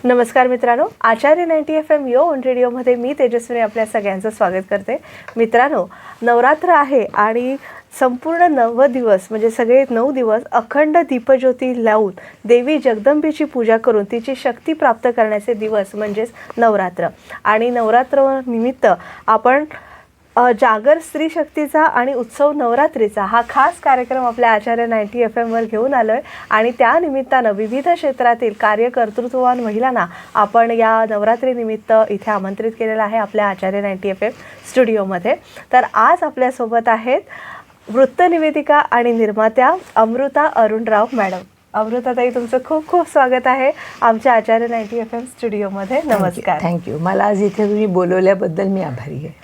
नमस्कार मित्रांनो, आचार्य 90 FM yo on रेडिओमध्ये मी तेजस्विनी आपल्या सगळ्यांचं स्वागत करते. मित्रांनो, नवरात्र आहे आणि संपूर्ण 9 दिवस म्हणजे सगळे 9 दिवस अखंड दीपज्योती लावून देवी जगदंबेची पूजा करून तिची शक्ती प्राप्त करण्याचे दिवस म्हणजेच नवरात्र. आणि नवरात्र निमित्त आपण जागर स्त्री शक्तीचा आणि उत्सव नवरात्रीचा हा खास कार्यक्रम आपल्या आचार्य 90 FM वर घेऊन आलो आहे. आणि त्या निमित्तानं विविध क्षेत्रातील कार्यकर्तृत्ववान महिलांना आपण या नवरात्रीनिमित्त इथे आमंत्रित केलेलं आहे आपल्या आचार्य 90 FM स्टुडिओमध्ये. तर आज आपल्यासोबत आहेत वृत्तनिवेदिका आणि निर्मात्या अमृता अरुणराव मॅडम. अमृताताई, तुमचं खूप खूप स्वागत आहे आमच्या आचार्य 90 FM स्टुडिओमध्ये. नमस्कार. थँक्यू. मला आज इथे तुम्ही बोलवल्याबद्दल मी आभारी आहे.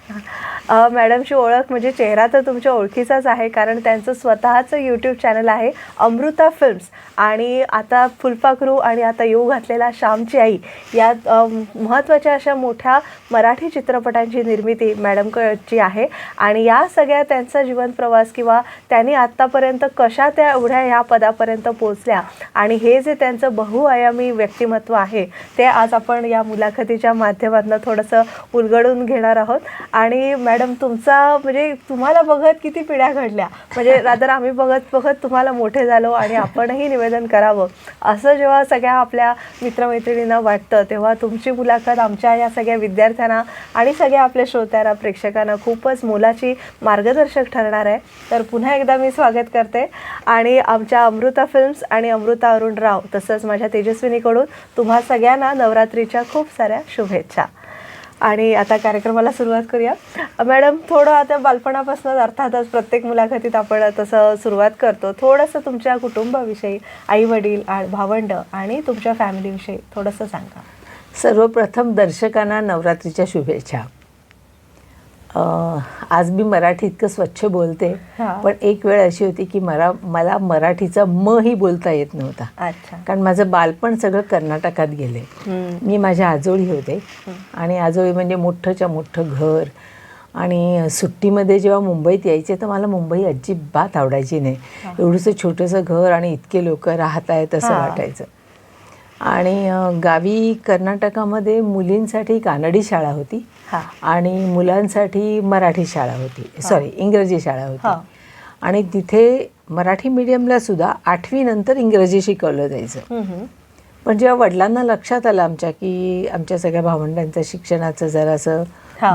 मॅडमची ओळख म्हणजे चेहरा तर तुमच्या ओळखीचाच आहे, कारण त्यांचं स्वतःचं यूट्यूब चॅनल आहे अमृता फिल्म्स. आणि आता फुलपाखरू आणि आता येऊ घातलेला श्यामची आई या महत्त्वाच्या अशा मोठ्या मराठी चित्रपटांची निर्मिती मॅडमची आहे. आणि या सगळ्या त्यांचा जीवन प्रवास किंवा त्यांनी आत्तापर्यंत कशा त्या एवढ्या ह्या पदापर्यंत पोचल्या आणि हे जे त्यांचं बहुआयामी व्यक्तिमत्व आहे ते आज आपण या मुलाखतीच्या माध्यमातून थोडंसं उलगडून घेणार आहोत. आणि मॅडम, तुमचा म्हणजे तुम्हाला बघत किती पिढ्या घडल्या, म्हणजे रादर आम्ही बघत बघत तुम्हाला मोठे झालो आणि आपणही निवेदन करावं असं जेव्हा सगळ्या आपल्या मित्रमैत्रिणींना वाटतं तेव्हा तुमची मुलाखत आमच्या या सगळ्या विद्यार्थ्यांना आणि सगळ्या आपल्या श्रोत्यांना प्रेक्षकांना खूपच मोलाची मार्गदर्शक ठरणार आहे. तर पुन्हा एकदा मी स्वागत करते आणि आमच्या अमृता फिल्म्स आणि अमृता अरुणराव तसंच माझ्या तेजस्विनीकडून तुम्हा सगळ्यांना नवरात्रीच्या खूप साऱ्या शुभेच्छा. आणि आता कार्यक्रमाला सुरुवात करूया. मॅडम, थोडं आता बालपणापासूनच अर्थातच प्रत्येक मुलाखतीत आपण तसं सुरुवात करतो, थोडंसं तुमच्या कुटुंबाविषयी, आई वडील भावंड आणि तुमच्या फॅमिलीविषयी थोडंसं सांगा. सर्वप्रथम दर्शकांना नवरात्रीच्या शुभेच्छा. आज मी मराठी इतकं स्वच्छ बोलते, पण एक वेळ अशी होती की मला मराठीचा म ही बोलता येत नव्हता. अच्छा. कारण माझं बालपण सगळं कर्नाटकात गेले. मी माझ्या आजोळी होते आणि आजोळी म्हणजे मोठंच्या मोठं घर. आणि सुट्टीमध्ये जेव्हा मुंबईत यायचे तर मला मुंबई अजिबात आवडायची नाही. एवढंसं छोटंसं घर आणि इतके लोक राहत आहेत असं वाटायचं. आणि गावी कर्नाटकामध्ये मुलींसाठी कानडी शाळा होती आणि मुलांसाठी मराठी शाळा होती, इंग्रजी शाळा होती. आणि तिथे मराठी मीडियमला सुद्धा 8वी नंतर इंग्रजी शिकवलं जायचं. पण जेव्हा वडिलांना लक्षात आलं आमच्या की आमच्या सगळ्या भावंडांचं शिक्षणाचं जरासं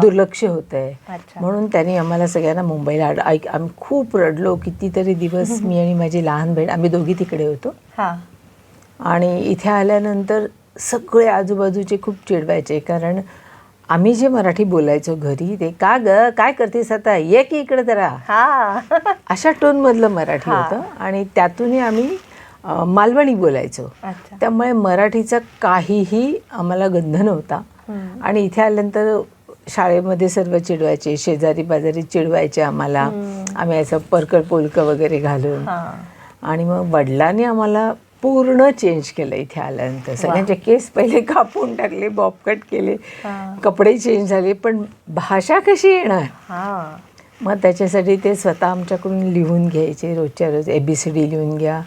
दुर्लक्ष होत आहे, म्हणून त्यांनी आम्हाला सगळ्यांना मुंबईला आम्ही खूप रडलो कितीतरी दिवस. मी आणि माझी लहान बहीण आम्ही दोघी तिकडे होतो. आणि इथे आल्यानंतर सगळे आजूबाजूचे खूप चिडवायचे, कारण आम्ही जे मराठी बोलायचो घरी ते का ग काय करतेस आता, ये की इकडे जरा, अशा टोनमधलं मराठी होतं. आणि त्यातूनही आम्ही मालवणी बोलायचो. त्यामुळे मराठीचा काहीही आम्हाला गंध नव्हता. आणि इथे आल्यानंतर शाळेमध्ये सर्व चिडवायचे, शेजारी बाजारी चिडवायचे आम्हाला, आम्ही असं परकर पोलकं वगैरे घालून. आणि मग वडिलांनी आम्हाला पूर्ण चेंज केलं इथे आल्यानंतर. सगळ्यांचे केस पहिले कापून टाकले, बॉबकट केले, कपडे चेंज झाले, पण भाषा कशी येणार. मग त्याच्यासाठी ते स्वतः आमच्याकडून लिहून घ्यायचे, रोजच्या रोज ABCD लिहून घ्या.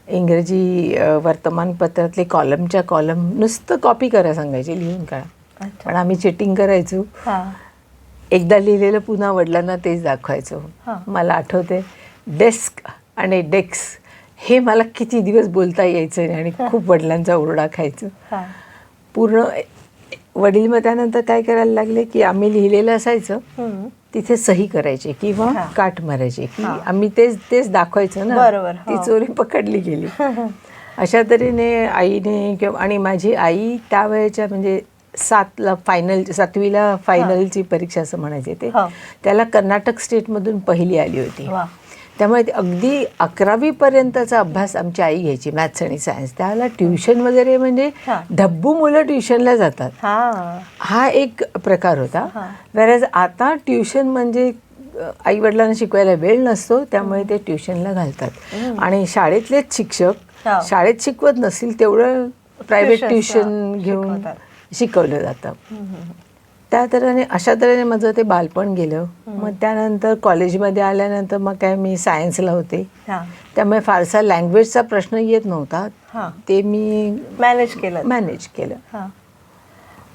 इंग्रजी वर्तमानपत्रातले कॉलमच्या कॉलम नुसतं कॉपी करा सांगायचे, लिहून काढा. पण आम्ही चिटिंग करायचो. एकदा लिहिलेलं पुन्हा वडिलांना तेच दाखवायचो. मला आठवते डेस्क आणि डेस्क हे मला किती दिवस बोलता यायचं नाही आणि खूप वडिलांचा ओरडा खायचं पूर्ण. वडील मग त्यानंतर काय करायला लागले की आम्ही लिहिलेलं असायचं तिथे सही करायचे किंवा काठ मारायचे की आम्ही तेच दाखवायचं ना, ती चोरी पकडली गेली. अशा तऱ्हेने आईने किंवा आणि माझी आई त्यावेळेच्या म्हणजे 7वीला फायनलची परीक्षा असं म्हणायचे ते, त्याला कर्नाटक स्टेटमधून पहिली आली होती. त्यामुळे अगदी 11वी पर्यंतचा अभ्यास आमची आई घ्यायची, मॅथ्स आणि सायन्स. त्याला ट्युशन वगैरे म्हणजे ढब्बू मुलं ट्युशनला जातात, हा एक प्रकार होता. वेळेस आता ट्युशन म्हणजे आईवडिलांना शिकवायला वेळ नसतो, त्यामुळे ते ट्युशनला घालतात. आणि शाळेतलेच शिक्षक शाळेत शिकवत नसतील तेवढं प्रायव्हेट ट्युशन घेऊन शिकवलं जातं. त्या तऱ्हेने अशा तऱ्हेने माझं ते बालपण गेलं. मग त्यानंतर कॉलेजमध्ये आल्यानंतर मग काय मी सायन्सला होते, हां त्यामुळे फारसा लँग्वेजचा प्रश्न येत नव्हता. हां ते मी मॅनेज केलं. हां.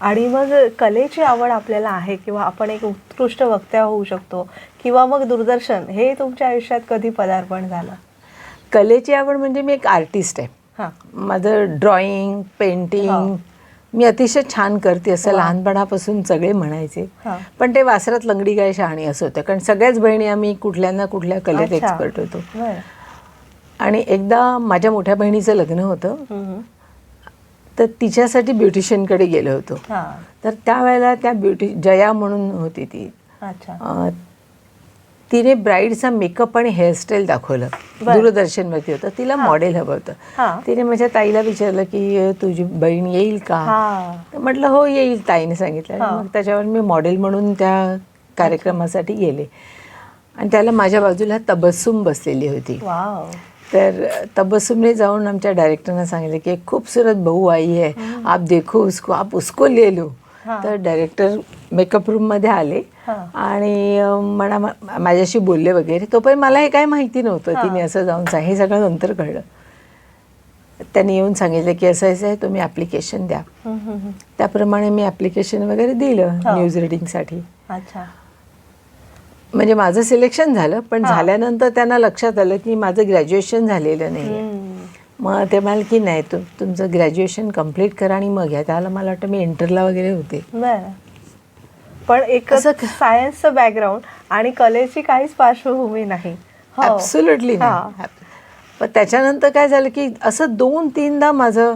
आणि मग कलेची आवड आपल्याला आहे किंवा आपण एक उत्कृष्ट वक्त्या होऊ शकतो किंवा मग दूरदर्शन, हे तुमच्या आयुष्यात कधी पदार्पण झालं? कलेची आवड म्हणजे मी एक आर्टिस्ट आहे. हां. माझं ड्रॉइंग, पेंटिंग मी अतिशय छान करते असं लहानपणापासून सगळे म्हणायचे. हां. पण ते वासरात लंगडी गाय शहाणी असं होतं, कारण सगळ्याच बहिणी आम्ही कुठल्या ना कुठल्या कलेत अच्छा. एक्सपर्ट होतो. बरं. आणि एकदा माझ्या मोठ्या बहिणीचं लग्न होतं, तर तिच्यासाठी ब्युटिशियनकडे गेलो होतो. हां. तर त्यावेळेला त्या जया म्हणून होती ती, अच्छा. तिने ब्राईडचा मेकअप आणि हेअरस्टाईल दाखवलं. दूरदर्शनवरती होतं. तिला मॉडेल हवं होतं. हां. तिने माझ्या ताईला विचारलं की तुझी बहीण येईल का? हां. तर म्हटलं हो येईल, ताईने सांगितलं. मग त्याच्यावर मी मॉडेल म्हणून त्या कार्यक्रमासाठी गेले आणि त्याला माझ्या बाजूला तबस्सुम बसलेली होती. वाव. तर तबस्सुमने जाऊन आमच्या डायरेक्टरना सांगितलं की एक खूबसूरत बहू आई है, आप देखो उसको, आप उसको ले लो. तर डायरेक्टर मेकअप रूममध्ये आले आणि माझ्याशी बोलले वगैरे. तोपर्यंत मला हे काय माहिती नव्हतं. तिने असं जाऊन हे सगळं नंतर कळलं. त्यांनी येऊन सांगितलं की असं आहे, तुम्ही ॲप्लिकेशन द्या. त्याप्रमाणे मी ॲप्लिकेशन वगैरे दिलं न्यूज रीडिंगसाठी. अच्छा. म्हणजे माझं सिलेक्शन झालं, पण झाल्यानंतर त्यांना लक्षात आलं की माझं ग्रॅज्युएशन झालेलं नाही. मग ते म्हणाले की नाही, तुमचं ग्रॅज्युएशन कम्प्लीट करा आणि मग या. त्याला मला वाटतं मी इंटरला वगैरे होते. बरं. पण एक सायन्सचं बॅकग्राऊंड आणि कलेची काहीच पार्श्वभूमी नाही. ॲब्सोल्युटली नाही. पण त्याच्यानंतर काय झालं की असं 2-3दा माझं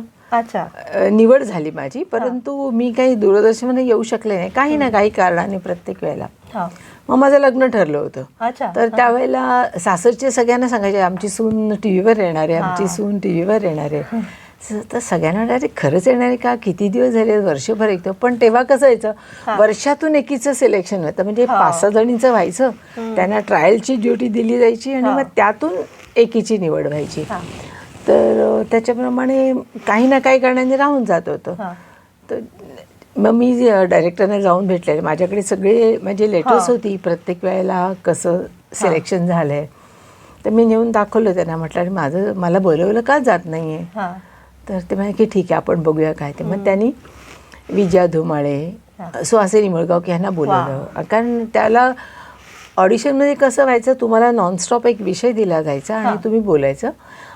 निवड झाली माझी, परंतु मी काही दूरदर्शनमध्ये येऊ शकले नाही, काही ना काही कारणाने प्रत्येक वेळेला. मग माझं लग्न ठरलं होतं. तर त्यावेळेला सासरचे सगळ्यांना सांगायचे आमची सून टीव्हीवर येणार आहे, आमची सून टीव्हीवर येणार आहे. तर सगळ्यांना वाटायचे खरंच येणार आहे का? किती दिवस झाले, वर्षभर एकदा. पण तेव्हा कसं व्हायचं, वर्षातून एकीचं सिलेक्शन व्हायचं. म्हणजे 5-6 जणींचं व्हायचं, त्यांना ट्रायलची ड्युटी दिली जायची आणि मग त्यातून एकीची निवड व्हायची. तर त्याच्याप्रमाणे काही ना काही कारणाने राहून जात होतं. तर मग मी डायरेक्टरना जाऊन भेटले. माझ्याकडे सगळे माझे लेटर्स होती, प्रत्येक वेळेला कसं सिलेक्शन झालं आहे. तर मी नेऊन दाखवलं त्यांना. म्हटलं मला बोलवलं का जात नाही आहे? तर ते म्हणाले की ठीक आहे, आपण बघूया काय ते. मग त्यांनी विजया धुमाळे, सुहासिनी मुळगावकर यांना बोलवलं. कारण त्याला ऑडिशनमध्ये कसं व्हायचं, तुम्हाला नॉनस्टॉप एक विषय दिला जायचा आणि तुम्ही बोलायचं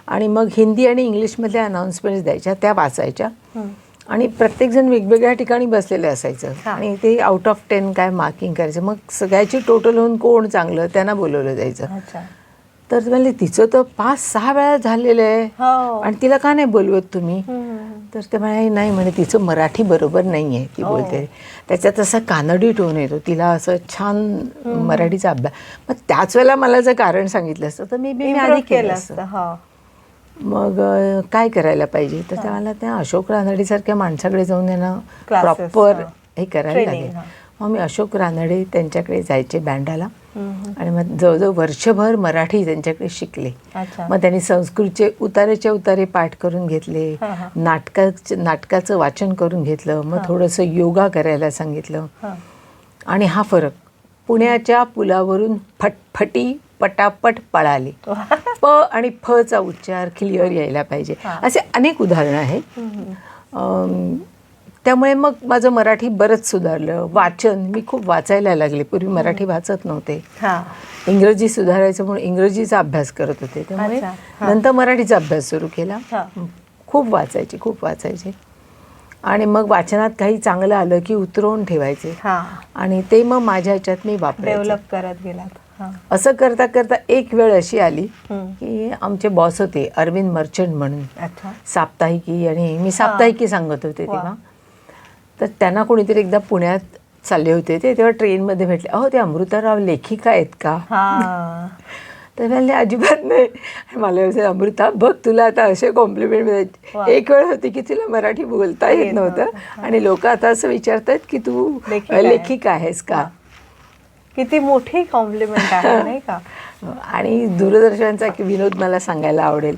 आणि मग हिंदी आणि इंग्लिशमधल्या अनाऊन्समेंट्स द्यायच्या, त्या वाचायच्या आणि प्रत्येकजण वेगवेगळ्या ठिकाणी बसलेलं असायचं आणि ते आउट ऑफ 10 काय मार्किंग करायचं. मग सगळ्याची टोटल होऊन कोण चांगलं त्यांना बोलवलं जायचं. तर म्हणजे तिचं तर 5-6 वेळा झालेलं आहे आणि तिला का नाही बोलवत तुम्ही? तर ते म्हणाले नाही, म्हणे तिचं मराठी बरोबर नाही आहे, ती बोलते. त्याच्यात असा कानडी टोन येतो, तिला असं छान मराठीचा अभ्यास. मग त्याच वेळेला मला जर कारण सांगितलं असतं तर मी आधी केलं असतं. मग काय करायला पाहिजे? तर त्याला त्या अशोक रानडेसारख्या माणसाकडे जाऊन त्यांना प्रॉपर हे करायला लागेल. मग मी अशोक रानडे त्यांच्याकडे जायचे बँडाला आणि मग जवळजवळ वर्षभर मराठी त्यांच्याकडे शिकले. मग त्यांनी संस्कृतचे उतारेच्या उतारे पाठ करून घेतले, नाटकाचं वाचन करून घेतलं, मग थोडंसं योगा करायला सांगितलं. आणि हा फरक, पुण्याच्या पुलावरून फटफटी पटापट पळाली, प आणि फचा उच्चार क्लिअर यायला पाहिजे, असे अनेक उदाहरणं आहेत. त्यामुळे मग माझं मराठी बरंच सुधारलं. वाचन मी खूप वाचायला लागले, पूर्वी मराठी वाचत नव्हते. इंग्रजी सुधारायचं म्हणून इंग्रजीचा अभ्यास करत होते, त्यामुळे नंतर मराठीचा अभ्यास सुरू केला. खूप वाचायचे आणि मग वाचनात काही चांगलं आलं की उतरवून ठेवायचे आणि ते मग माझ्या ह्याच्यात मी डेव्हलप करत गेलात. असं करता करता एक वेळ अशी आली की आमचे बॉस होते अरविंद मर्चंट म्हणून, साप्ताहिकी, आणि मी साप्ताहिकी सांगत होते तेव्हा. तर त्यांना कोणीतरी एकदा पुण्यात चालले होते, ते तेव्हा ट्रेनमध्ये भेटले. अहो, ते अमृताराव लेखिका आहेत का? तर म्हणले अजिबात नाही. मला असं, अमृता बघ, तुला आता असे कॉम्प्लिमेंट मिळायचे. एक वेळ होती की तिला मराठी बोलता येत नव्हतं आणि लोक आता असं विचारतात की तू लेखिका आहेस का? किती मोठी कॉम्प्लिमेंट आहे, नाही का? आणि दूरदर्शनचा विनोद मला सांगायला आवडेल.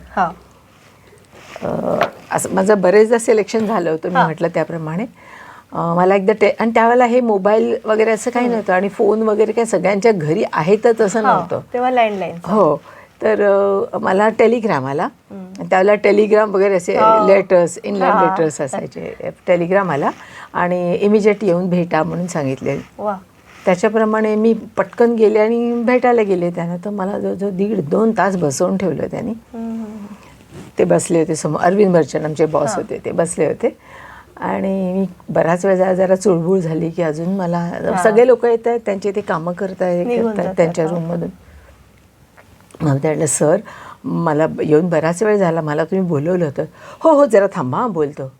असं माझं बरेचदा सिलेक्शन झालं होतं, मी म्हटलं त्याप्रमाणे. मला एकदा आणि त्यावेळेला हे मोबाईल वगैरे असं काही नव्हतं आणि फोन वगैरे काय सगळ्यांच्या घरी आहेतच असं नव्हतं. तेव्हा लँडलाईन. हो, तर मला टेलिग्राम आला. त्यावेळेला टेलिग्राम वगैरे असे लेटर्स, इनलँड लेटर्स असायचे. टेलिग्राम आला आणि इमिजिएट येऊन भेटा म्हणून सांगितले. त्याच्याप्रमाणे मी पटकन गेले आणि भेटायला गेले त्यांना. तर मला जवळजवळ 1.5-2 तास बसवून ठेवलं त्यांनी. ते बसले होते समोर. अरविंद मर्चंट आमचे बॉस होते, ते बसले होते आणि मी बराच वेळ जरा चुळबुळ झाली की अजून मला सगळे लोक येत आहेत, त्यांचे ते कामं करतायत त्यांच्या रूममधून. मग म्हटलं सर मला येऊन बराच वेळ झाला, मला तुम्ही बोलवलं होतं. हो हो जरा थांबा बोलतो.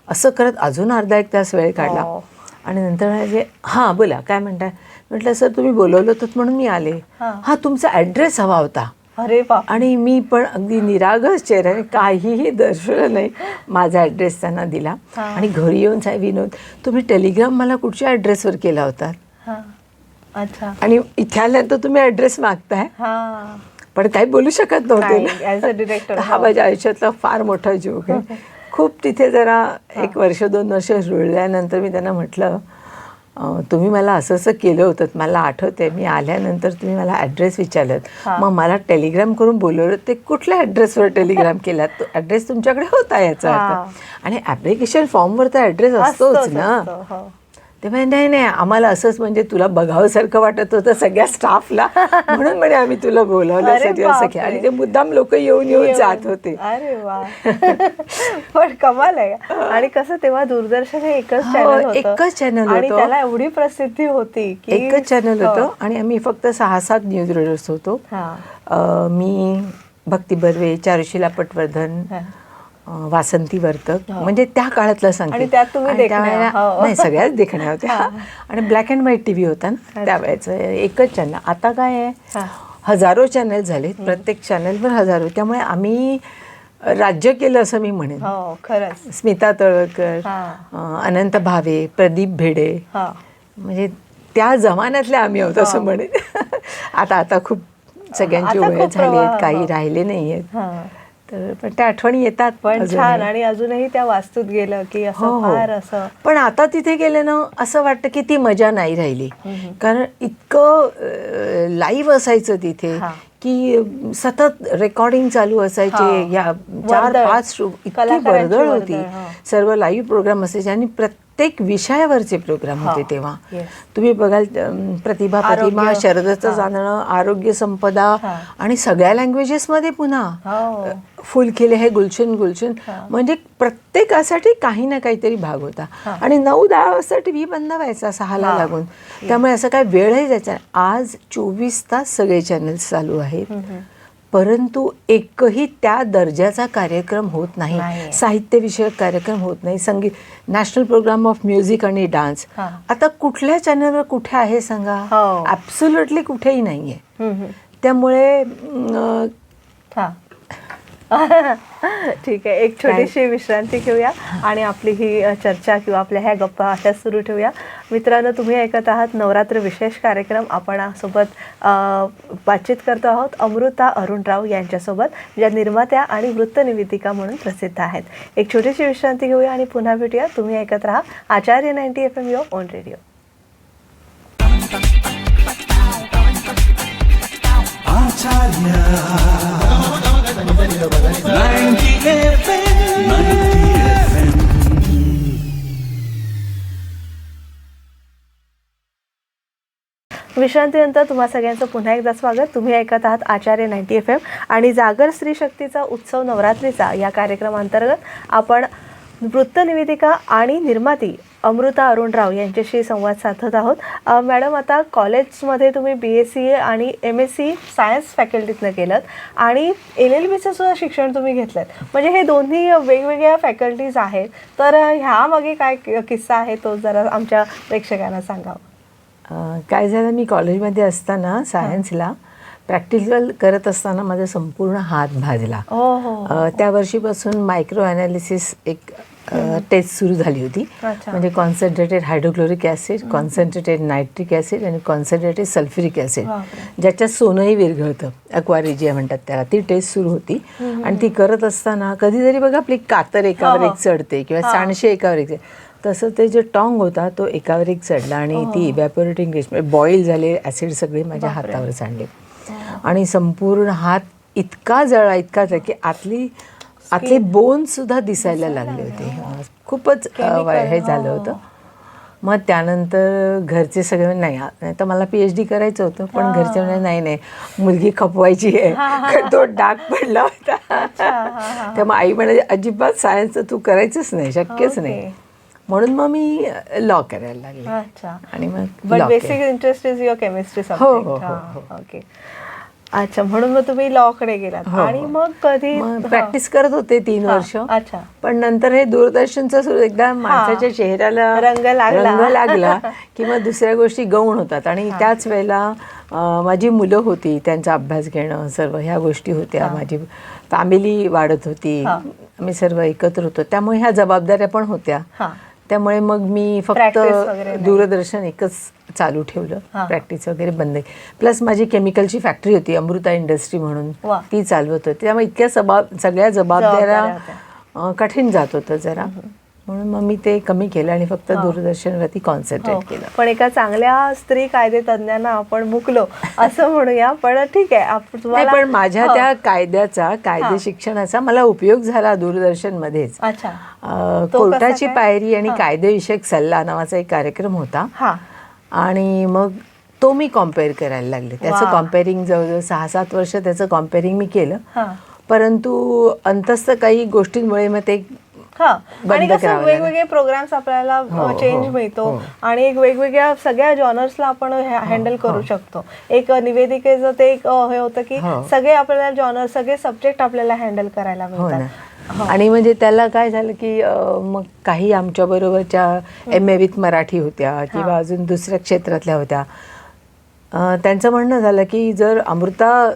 असं करत अजून अर्धा-1 तास वेळ काढला आणि नंतर म्हणजे हां बोला काय म्हणताय. म्हटलं सर तुम्ही बोलवलं होतं म्हणून मी आले. हां तुमचा ॲड्रेस हवा होता. अरे बाप. आणि मी पण अगदी निरागस चेहऱ्याने काहीही दर्शवलं नाही, माझा ॲड्रेस त्यांना दिला आणि घरी येऊन साहेब विनोद तुम्ही टेलिग्राम मला कुठच्या ॲड्रेसवर केला होता. अच्छा. आणि इथे आल्यानंतर तुम्ही ॲड्रेस मागताय. पण काही बोलू शकत नव्हते ॲज अ डिरेक्टर. हा माझ्या आयुष्यातला फार मोठा जोक आहे. खूप तिथे जरा 1 वर्ष 2 वर्ष रुळल्यानंतर मी त्यांना म्हटलं तुम्ही मला असं असं केलं होतं, मला आठवते मी आल्यानंतर तुम्ही मला ॲड्रेस विचारलं, मग मला टेलिग्राम करून बोलवलं, ते कुठल्या ॲड्रेसवर टेलिग्राम केला, तो ॲड्रेस तुमच्याकडे होता याचा अर्थ. आणि ॲप्लिकेशन फॉर्मवर तर ॲड्रेस असतोच ना. ते म्हणजे नाही नाही आम्हाला असंच म्हणजे तुला बघावंसारखं वाटत होतं सगळ्या स्टाफला म्हणून म्हणे आम्ही तुला बोलावल्यासाठी असं की. आणि ते मुद्दाम लोक येऊन जात होते. अरे वा. पण कमाल आहे. आणि कसं तेव्हा दूरदर्शन हे एकच चॅनल होतं आणि त्याला एवढी प्रसिद्धी होती की एकच चॅनल होतं आणि आम्ही फक्त 6-7 न्यूज रीडर्स होतो. मी, भक्ती बर्वे, चारुशीला पटवर्धन, वासंती वर्तक, म्हणजे त्या काळातलं सांगते. नाही सगळ्याच देखण्या होत्या. आणि ब्लॅक अँड व्हाईट टीव्ही होता ना त्यावेळेचं, एकच चॅनल. आता काय आहे हजारो चॅनल झाले, प्रत्येक चॅनलवर हजारो. त्यामुळे आम्ही राज्य केलं असं मी म्हणेन. खरंच. स्मिता तळवकर, अनंत भावे, प्रदीप भेडे, म्हणजे त्या जमान्यातले आम्ही आहोत असं म्हणेन. आता खूप सगळ्यांची ओळख झाली आहेत, काही राहिले नाही आहेत. तर पण त्या आठवणी येतात. पण छान. आणि अजूनही त्या वास्तूत गेलं की असं फार असं. पण आता तिथे गेले ना असं वाटतं की ती मजा नाही राहिली, कारण इतकं लाईव्ह असायचं तिथे की सतत रेकॉर्डिंग चालू असायचे. या 4-5 इतकी वर्दळ होती. सर्व लाईव्ह प्रोग्राम असायचे आणि प्रत्येक विषयावरचे प्रोग्राम होते तेव्हा. तुम्ही बघाल प्रतिभा, शरदचं जाणणं, आरोग्य संपदा आणि सगळ्या लँग्वेजेसमध्ये पुन्हा फुलखिले हे गुलशन गुलशन, म्हणजे प्रत्येकासाठी काही ना काहीतरी भाग होता. आणि 9-10 वाजता टीव्ही बंद व्हायचा 6ला लागून. त्यामुळे असं काय वेळही जायचा. आज 24 तास सगळे चॅनल्स चालू आहेत, परंतु एकही त्या दर्जाचा कार्यक्रम होत नाही. साहित्यविषयक कार्यक्रम होत नाही. संगीत, नॅशनल प्रोग्राम ऑफ म्युझिक आणि डान्स आता कुठल्या चॅनलवर कुठे आहे सांगा? ॲब्सोल्युटली कुठेही नाही आहे. त्यामुळे ठीक आहे, एक छोटीशी विश्रांती घेऊया आणि आपली ही चर्चा किंवा आपल्या ह्या गप्पा अशाच सुरू ठेवूया. मित्रांनो, तुम्ही ऐकत आहात नवरात्र विशेष कार्यक्रम. आपण सोबत बातचीत करतो आहोत अमृता अरुणराव यांच्यासोबत, ज्या निर्मात्या आणि वृत्तनिवेदिका म्हणून प्रसिद्ध आहेत. एक छोटीशी विश्रांती घेऊया आणि पुन्हा भेटूया. तुम्ही ऐकत राहा आचार्य 90 FM युअर ओन रेडिओ. विश्रांतीनंतर तुम्हा सगळ्यांचं पुन्हा एकदा स्वागत. तुम्ही ऐकत आहात आचार्य 90 FM आणि जागर स्त्री शक्तीचा उत्सव नवरात्रीचा या कार्यक्रमांतर्गत आपण वृत्तनिवेदिका आणि निर्माती अमृता अरुणराव यांच्याशी संवाद साधत आहोत. मॅडम, आता कॉलेजमध्ये तुम्ही BSc आणि MSc सायन्स फॅकल्टीतनं केलं आणि LLBचं सुद्धा शिक्षण तुम्ही घेतलं. म्हणजे हे दोन्ही वेगवेगळ्या फॅकल्टीज आहेत, तर ह्यामागे काय किस्सा आहे तो जरा आमच्या प्रेक्षकांना सांगावा. काय झालं, मी कॉलेजमध्ये असताना सायन्सला प्रॅक्टिकल करत असताना माझा संपूर्ण हात भाजला. त्या वर्षीपासून मायक्रो ॲनालिसिस एक टेस्ट सुरू झाली होती. म्हणजे concentrated hydrochloric acid, concentrated nitric acid आणि कॉन्सन्ट्रेटेड सल्फ्युरिक ॲसिड, ज्याच्यात सोनंही विरघळतं, ॲक्वारेजिया म्हणतात त्याला. ती टेस्ट सुरू होती आणि ती करत असताना कधीतरी बघा आपली कातर एकावर एक चढते किंवा सांडशे एकावर एक. तसं ते जे टॉंग होता तो एकावर एक चढला आणि ती इव्हॅपोरेटिंग रेश बॉईल झाले ॲसिड सगळे माझ्या हातावर सांडले आणि संपूर्ण हात इतका जळा की आतले बोन सुद्धा दिसायला लागले होते. खूपच हे झालं होतं. मग त्यानंतर घरचे सगळे नाही तर मला PhD करायचं होतं, पण घरचे म्हणे नाही मुलगी खपवायची आहे, तो डाग पडला होता. त्यामुळे आई म्हणाली अजिबात सायन्स तू करायचंच नाही, शक्यच नाही. म्हणून मग मी लॉ करायला लागले आणि मग basic interest is your chemistry subject. Okay, अच्छा, म्हणून मग तुम्ही लॉकडे गेलात. आणि मग कधी प्रॅक्टिस करत होते 3 वर्ष. अच्छा. पण नंतर हे दूरदर्शनचं सुरू एकदा माणसाच्या चेहऱ्याला रंग लागला की मग दुसऱ्या गोष्टी गौण होतात. आणि त्याच वेळेला माझी मुलं होती, त्यांचा अभ्यास घेणं, सर्व ह्या गोष्टी होत्या. माझी फॅमिली वाढत होती, आम्ही सर्व एकत्र होतो, त्यामुळे ह्या जबाबदाऱ्या पण होत्या. त्यामुळे मग मी फक्त दूरदर्शन एकच चालू ठेवलं, प्रॅक्टिस वगैरे बंद. प्लस माझी केमिकलची फॅक्टरी होती अमृता इंडस्ट्री म्हणून, ती चालवत होती. त्यामुळे इतक्या सगळ्या जबाबदाऱ्या कठीण जात होतं जरा, म्हणून मग मी ते कमी केलं आणि फक्त दूरदर्शनवरती कॉन्सन्ट्रेट केलं. पण एका चांगल्या स्त्री कायदे तज्ञांना आपण मुकलो असं म्हणूया. पण ठीक आहे, पण माझ्या त्या कायदे शिक्षणाचा मला उपयोग झाला दूरदर्शनमध्येच. कोर्टाची पायरी आणि कायदेविषयक सल्ला नावाचा एक कार्यक्रम होता आणि मग तो मी कॉम्पेअर करायला लागले. त्याचं कॉम्पेअरिंग जवळजवळ 6-7 वर्ष त्याचं कॉम्पेअरिंग मी केलं. परंतु अंतस्थ काही गोष्टींमुळे मग ते आणि कसं वेगवेगळे प्रोग्राम्स आपल्याला चेंज मिळतो आणि एक वेगवेगळ्या सगळ्या जॉनर्सला आपण हँडल करू शकतो. एक निवेदिकेचं ते एक हे होतं की सगळे आपल्याला जॉनर, सगळे सब्जेक्ट आपल्याला हँडल करायला मिळतात. आणि म्हणजे त्याला काय झालं की मग काही आमच्या बरोबरच्या MA विथ मराठी होत्या किंवा अजून दुसऱ्या क्षेत्रातल्या होत्या. त्यांचं म्हणणं झालं की जर अमृता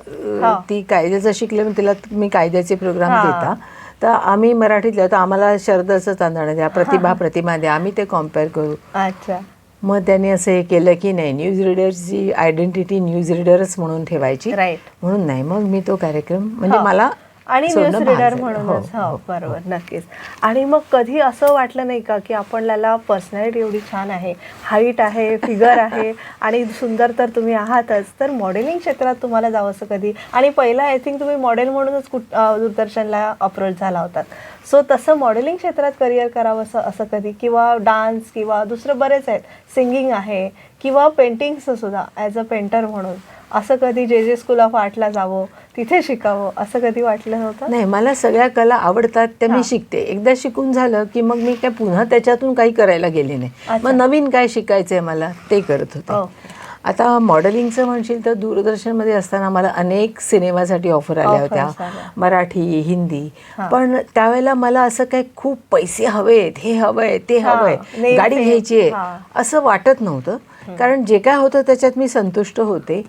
ती कायद्याचं शिकले, मग तिला मी कायद्याचे प्रोग्राम देता, तर आम्ही मराठीतल्या तर आम्हाला शरदचं तांदळ द्या, प्रतिमा द्या, आम्ही ते कॉम्पेअर करू. अच्छा. मग त्यांनी असं हे केलं की नाही, न्यूज रीडरची आयडेंटिटी न्यूज रीडरच म्हणून ठेवायची, म्हणून नाही. मग मी तो कार्यक्रम म्हणजे मला आणि न्यूज रीडर म्हणूनच. बरोबर, नक्कीच. आणि मग कधी असं वाटलं नाही का की आपल्याला पर्सनॅलिटी एवढी छान आहे, हाईट आहे, फिगर आहे आणि सुंदर तर तुम्ही आहातच, तर मॉडेलिंग क्षेत्रात तुम्हाला जावं असं कधी? आणि पहिला आय थिंक तुम्ही मॉडेल म्हणूनच दूरदर्शनला अप्रोच झाला होतात. सो तसं मॉडेलिंग क्षेत्रात करिअर करावं असं कधी, किंवा डान्स किंवा दुसरं बरेच आहेत, सिंगिंग आहे किंवा पेंटिंगचं सुद्धा ॲज अ पेंटर म्हणून, असं कधी JJ स्कूल ऑफ आर्टला जावं, तिथे शिकावं, असं कधी वाटलं नव्हतं? नाही, मला सगळ्या कला आवडतात, त्या मी शिकते. एकदा शिकून झालं की मग मी काय पुन्हा त्याच्यातून काही करायला गेले नाही. मग नवीन काय शिकायचंय मला ते करत होते. आता मॉडेलिंगचं म्हणशील तर दूरदर्शनमध्ये असताना मला अनेक सिनेमासाठी ऑफर आल्या होत्या, मराठी, हिंदी. पण त्यावेळेला मला असं काही खूप पैसे हवेत, हे हवंय, ते हवंय, गाडी घ्यायची आहे असं वाटत नव्हतं. कारण जे काय होतं त्याच्यात मी संतुष्ट होते.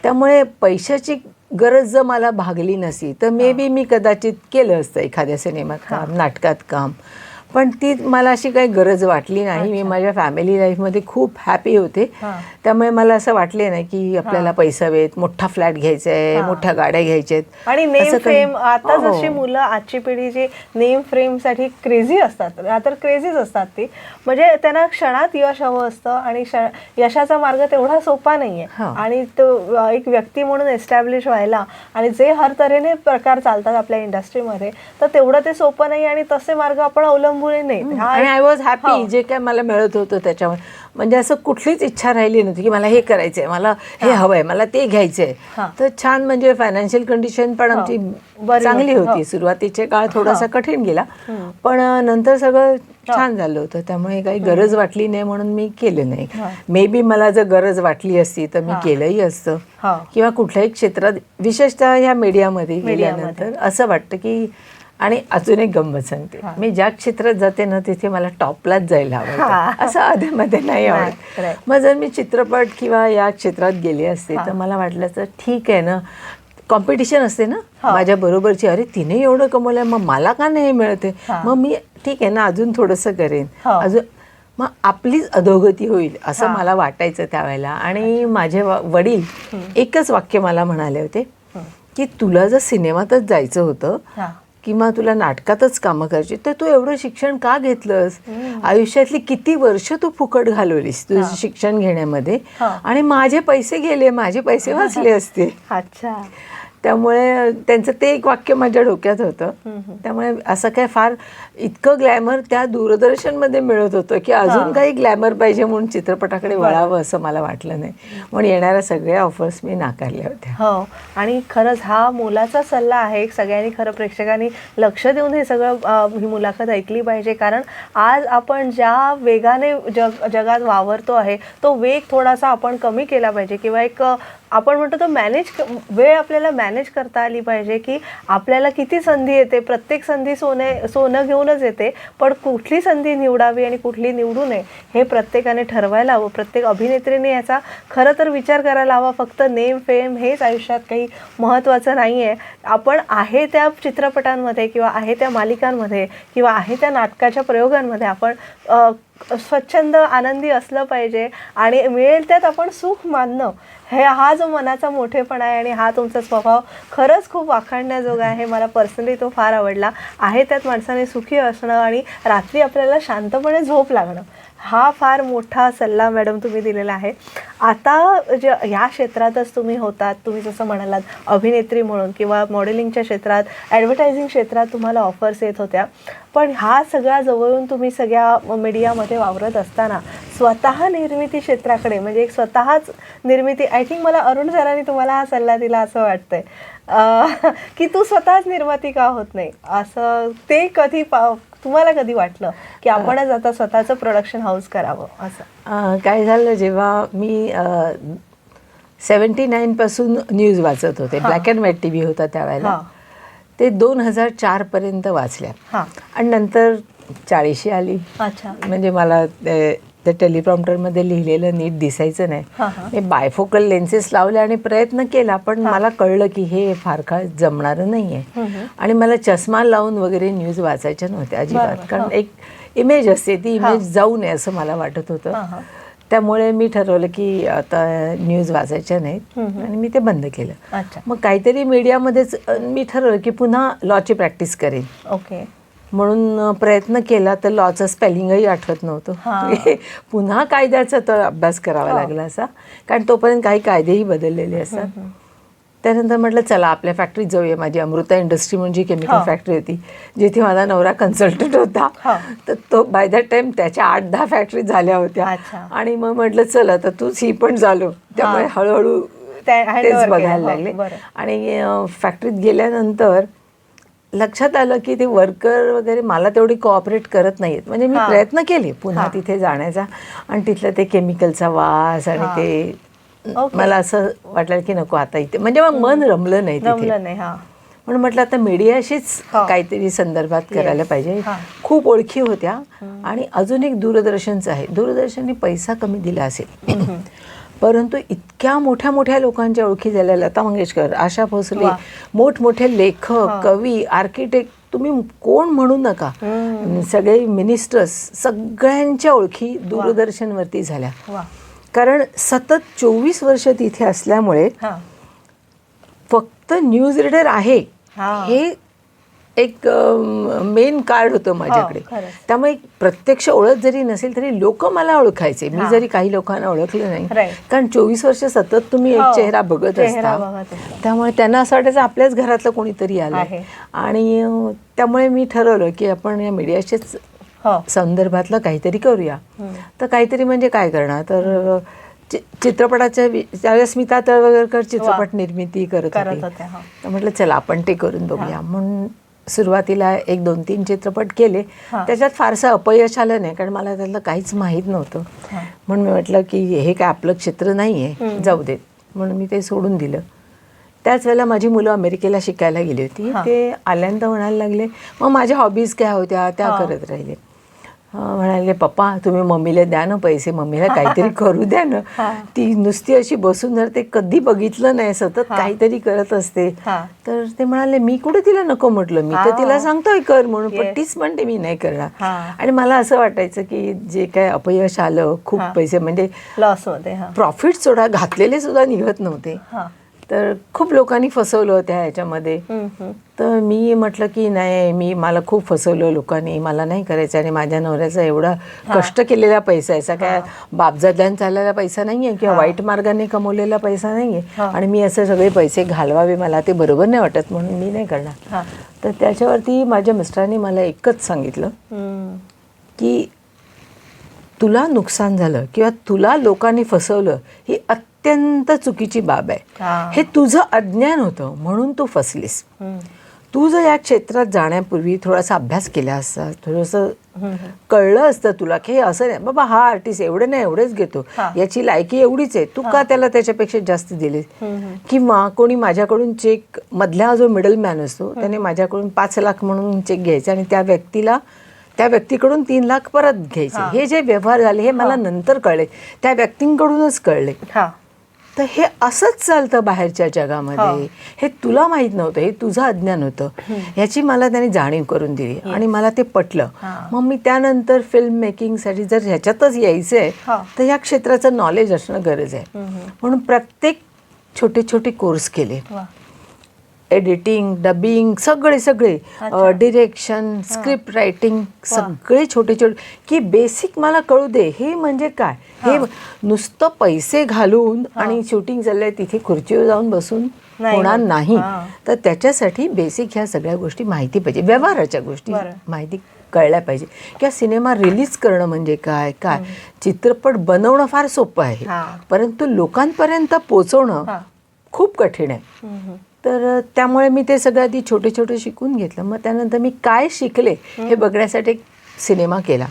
त्यामुळे पैशाची गरज जर मला भागली नसती तर मे बी मी कदाचित केलं असतं एखाद्या सिनेमात काम, नाटकात काम. पण ती मला अशी काही गरज वाटली नाही. मी माझ्या फॅमिली लाईफमध्ये खूप हॅपी होते. त्यामुळे मला असं वाटले नाही की आपल्याला पैसा हवेत, मोठा फ्लॅट घ्यायचा आहे, मोठ्या गाड्या घ्यायच्या आहेत. आणि नेम फ्रेम, आता जशी मुलं आजची पिढी जी नेम फ्रेमसाठी क्रेझी असतात, तर क्रेझीच असतात ती, म्हणजे त्यांना क्षणात यश हवं असतं आणि यशाचा मार्ग तेवढा सोपा नाहीये. आणि तो एक व्यक्ती म्हणून एस्टॅब्लिश व्हायला आणि जे हर तऱ्हेने प्रकार चालतात आपल्या इंडस्ट्रीमध्ये, तर तेवढं ते सोपं नाही आणि तसे मार्ग आपण अवलंबून नाही. आणि आय वॉज हॅपी जे काय मला मिळत होतं त्याच्यावर. म्हणजे असं कुठलीच इच्छा राहिली नव्हती की मला हे करायचंय, मला हे हवंय, मला ते घ्यायचंय. तर छान, म्हणजे फायनान्शियल कंडिशन पण आमची चांगली होती. सुरुवातीचे काळ थोडासा कठीण गेला, पण नंतर सगळं छान झालं होतं. त्यामुळे काही गरज वाटली नाही म्हणून मी केलं नाही. मे बी मला जर गरज वाटली असती तर मी केलंही असतं, किंवा कुठल्याही क्षेत्रात, विशेषतः ह्या मीडियामध्ये गेल्यानंतर असं वाटतं की. आणि अजून एक गंमत सांगते, मी ज्या क्षेत्रात जाते ना तिथे मला टॉपलाच जायला आवडतं, असं आधीमध्ये नाही आवडत. मग जर मी चित्रपट किंवा या क्षेत्रात गेले असते तर मला वाटलं तर ठीक आहे ना, कॉम्पिटिशन असते ना माझ्या बरोबरची, अरे तिने एवढं कमवलंय मग मला का नाही मिळते, मग मी ठीक आहे ना अजून थोडंसं करेन, अजून मग आपलीच अधोगती होईल असं मला वाटायचं त्यावेळेला. आणि माझे वडील एकच वाक्य मला म्हणाले होते की तुला जर सिनेमातच जायचं होतं किंवा तुला नाटकातच कामं करायची, तर तू एवढं शिक्षण का घेतलंस? आयुष्यातली किती वर्ष तू फुकट घालवलीस तुझं शिक्षण घेण्यामध्ये, आणि माझे पैसे गेले, माझे पैसे वाचले असते. अच्छा. त्यामुळे त्यांचं ते एक वाक्य माझ्या डोक्यात होतं. त्यामुळे असं काय फार इतकं ग्लॅमर त्या दूरदर्शनमध्ये मिळत होतं की अजून काही ग्लॅमर पाहिजे म्हणून चित्रपटाकडे वळावं असं मला वाटलं नाही. म्हणून येणाऱ्या सगळ्या ऑफर्स मी नाकारल्या होत्या. हो, आणि खरंच हा मोलाचा सल्ला आहे. सगळ्यांनी खरं प्रेक्षकांनी लक्ष देऊन हे सगळं ही मुलाखत ऐकली पाहिजे, कारण आज आपण ज्या वेगाने जगात वावरतो आहे तो वेग थोडासा आपण कमी केला पाहिजे, किंवा एक आपण म्हणतो तो वेळ आपल्याला मॅनेज करता आली पाहिजे, की आपल्याला किती संधी येते, प्रत्येक संधी सोनं घेऊनच येते, पण कुठली संधी निवडावी आणि कुठली निवडू नये हे प्रत्येकाने ठरवायला हवं. प्रत्येक अभिनेत्रीने याचा खरं तर विचार करायला हवा. फक्त नेम फेम हेच आयुष्यात काही महत्त्वाचं नाही आहे. आपण आहे त्या चित्रपटांमध्ये किंवा आहे त्या मालिकांमध्ये किंवा आहे त्या नाटकाच्या प्रयोगांमध्ये आपण स्वच्छंद आनंदी असलं पाहिजे, आणि मिळेल त्यात आपण सुख मानणं, हा जो मनाचा मोठेपणा आहे आणि हा तुमचा स्वभाव खरंच खूप वाखाणण्याजोगा आहे. मला पर्सनली तो फार आवडला. आहे त्यात माणसाने सुखी असणं आणि रात्री आपल्याला शांतपणे झोप लागणं, हा फार मोठा सल्ला मॅडम तुम्ही दिलेला आहे. आता ह्या क्षेत्रातच तुम्ही होतात, तुम्ही जसं म्हणालात अभिनेत्री म्हणून किंवा मॉडेलिंगच्या क्षेत्रात, ॲडव्हर्टायझिंग क्षेत्रात तुम्हाला ऑफर्स येत होत्या, पण हा सगळा जवळून तुम्ही सगळ्या मीडियामध्ये वावरत असताना स्वतः निर्मिती क्षेत्राकडे, म्हणजे एक स्वतःच निर्मिती, आय थिंक मला अरुण सरांनी तुम्हाला हा सल्ला दिला असं वाटतंय की तू स्वतःच निर्माती का होत नाही, असं ते कधी तुम्हाला कधी वाटलं की आपणच आता स्वतःचं प्रोडक्शन हाऊस करावं? असं काय झालं, जेव्हा मी 79 पासून न्यूज वाचत होते, ब्लॅक अँड व्हाईट TV होता त्यावेळेला, ते 2004 पर्यंत वाचल्या, आणि नंतर 40 आली. अच्छा. म्हणजे मला त्या टेलिप्रॉम्प्टरमध्ये लिहिलेलं नीट दिसायचं नाही. मी बायफोकल लेन्सेस लावले आणि प्रयत्न केला, पण मला कळलं की हे फार काळ जमणारं नाही आहे, आणि मला चष्मा लावून वगैरे न्यूज वाचायच्या नव्हत्या अजिबात, कारण एक इमेज असते, ती इमेज जाऊ नये असं मला वाटत होतं. त्यामुळे मी ठरवलं की आता न्यूज वाचायच्या नाहीत, आणि मी ते बंद केलं. मग काहीतरी मीडियामध्येच मी ठरवलं की पुन्हा लॉची प्रॅक्टिस करेन. ओके. म्हणून प्रयत्न केला, तर लॉचं स्पेलिंगही आठवत नव्हतं. पुन्हा कायद्याचा तर अभ्यास करावा लागला असा, कारण तोपर्यंत काही कायदेही बदललेले असतात. त्यानंतर म्हटलं चला आपल्या फॅक्टरीत जाऊया. माझी अमृता इंडस्ट्री म्हणजे केमिकल फॅक्टरी होती, जिथे माझा नवरा कन्सल्टंट होता. तर तो बाय दॅट टाइम त्याच्या 8-10 फॅक्टरी झाल्या होत्या, आणि मग म्हटलं चला तर तूच ही पण झालो. त्यामुळे हळूहळू तेच बघायला लागले. आणि फॅक्टरीत गेल्यानंतर लक्षात आलं की ते वर्कर वगैरे मला तेवढी कोऑपरेट करत नाहीत. म्हणजे मी प्रयत्न केले पुन्हा तिथे जाण्याचा, आणि तिथलं ते केमिकलचा वास आणि ते मला असं वाटलं की नको आता इथे, म्हणजे मग मन रमलं नाही तिथे. म्हणून म्हटलं आता मीडियाशीच काहीतरी संदर्भात करायला पाहिजे. खूप ओळखी होत्या, आणि अजून एक दूरदर्शनचं आहे. दूरदर्शनने पैसा कमी दिला असेल, परंतु इतक्या मोठ्या मोठ्या लोकांच्या ओळखी झाल्या, लता मंगेशकर, आशा भोसले, मोठमोठे लेखक, कवी, आर्किटेक्ट, तुम्ही कोण म्हणू नका, सगळे मिनिस्टर्स, सगळ्यांच्या ओळखी दूरदर्शनवरती झाल्या. कारण सतत 24 वर्ष तिथे असल्यामुळे फक्त न्यूज रीडर आहे हे एक मेन कार्ड होतं माझ्याकडे. त्यामुळे प्रत्यक्ष ओळख जरी नसेल तरी लोक मला ओळखायचे, मी जरी काही लोकांना ओळखलं नाही, कारण 24 वर्ष सतत तुम्ही एक चेहरा बघत असता. त्यामुळे त्यांना असं वाटायचं आपल्याच घरातलं कोणीतरी आलं. आणि त्यामुळे मी ठरवलं की आपण या मीडियाच्याच संदर्भातलं काहीतरी करूया. तर काहीतरी म्हणजे काय करणार, तर चित्रपटाच्या त्यावेळेस स्मिता तळवलकर चित्रपट निर्मिती करत होते. तर म्हटलं चला आपण ते करून बघूया. म्हणून सुरुवातीला 1-2-3 चित्रपट केले. त्याच्यात फारसं अपयश आलं नाही, कारण मला त्यातलं काहीच माहीत नव्हतं. म्हणून मी म्हटलं की हे काय आपलं क्षेत्र नाही आहे, जाऊ देत, म्हणून मी ते सोडून दिलं. त्याच वेळेला माझी मुलं अमेरिकेला शिकायला गेली होती. ते आल्यानंतर म्हणायला लागले, मग माझ्या हॉबीज काय होत्या त्या करत राहिले. म्हणाले पप्पा तुम्ही मम्मीला द्या ना पैसे, मम्मीला काहीतरी करू द्या ना. ती नुसती अशी बसून जर ते कधी बघितलं नाही, सतत काहीतरी करत असते. तर ते म्हणाले मी कुठे तिला नको म्हटलं, मी तर तिला सांगतोय कर म्हणून, पण तीच म्हणते मी नाही करणार. आणि मला असं वाटायचं की जे काय अपयश आलं, खूप पैसे म्हणजे लॉस होते, प्रॉफिट सोडा घातलेले सुद्धा निघत नव्हते. तर खूप लोकांनी फसवलं त्या ह्याच्यामध्ये. तर मी म्हटलं की नाही, मला खूप फसवलं लोकांनी, मला नाही करायचं. आणि माझ्या नवऱ्याचा एवढा कष्ट केलेला पैसा आहे, काय बापजाद्यांचा आलेला पैसा नाही आहे किंवा वाईट मार्गाने कमवलेला पैसा नाही आहे. आणि मी असे सगळे पैसे घालवावे, मला ते बरोबर नाही वाटत, म्हणून मी नाही करणार. तर त्याच्यावरती माझ्या मिस्टरांनी मला एकच सांगितलं की तुला नुकसान झालं किंवा तुला लोकांनी फसवलं ही अत्यंत चुकीची बाब आहे. हे तुझं अज्ञान होतं म्हणून तू फसलीस. तू जर या क्षेत्रात जाण्यापूर्वी थोडासा अभ्यास केला असता, थोडंसं कळलं असतं तुला की हे असं नाही बाबा, हा आर्टिस्ट एवढे नाही एवढेच घेतो, याची लायकी एवढीच आहे, तू का त्याला त्याच्यापेक्षा जास्त दिले. किंवा कोणी माझ्याकडून चेक, मधला जो मिडल मॅन असतो त्याने माझ्याकडून 5 लाख म्हणून चेक घ्यायचा आणि त्या व्यक्तीकडून 3 लाख परत घ्यायचे. हे जे व्यवहार झाले हे मला नंतर कळले, त्या व्यक्तींकडूनच कळले. तर हे असंच चालतं बाहेरच्या जगामध्ये. हे तुला माहित नव्हतं, हे तुझं अज्ञान होतं. ह्याची मला त्याने जाणीव करून दिली आणि मला ते पटलं. मग मी त्यानंतर फिल्म मेकिंगसाठी जर ह्याच्यातच यायचं आहे तर ह्या क्षेत्राचं नॉलेज असणं गरज आहे. म्हणून प्रत्येक छोटे छोटे कोर्स केले, एडिटिंग, डबिंग, सगळे डिरेक्शन, स्क्रिप्ट रायटिंग, सगळे छोटे छोटे, की बेसिक मला कळू दे हे म्हणजे काय. हे नुसतं पैसे घालून आणि शूटिंग चाललंय तिथे खुर्चीवर जाऊन बसून होणार नाही. तर त्याच्यासाठी बेसिक ह्या सगळ्या गोष्टी माहिती पाहिजे, व्यवहाराच्या गोष्टी माहिती कळल्या पाहिजे. किंवा सिनेमा रिलीज करणं म्हणजे काय, चित्रपट बनवणं फार सोपं आहे, परंतु लोकांपर्यंत पोचवणं खूप कठीण आहे. तर त्यामुळे मी ते सगळं आधी छोटे छोटे शिकून घेतलं. मग त्यानंतर मी काय शिकले हे बघण्यासाठी एक सिनेमा केला.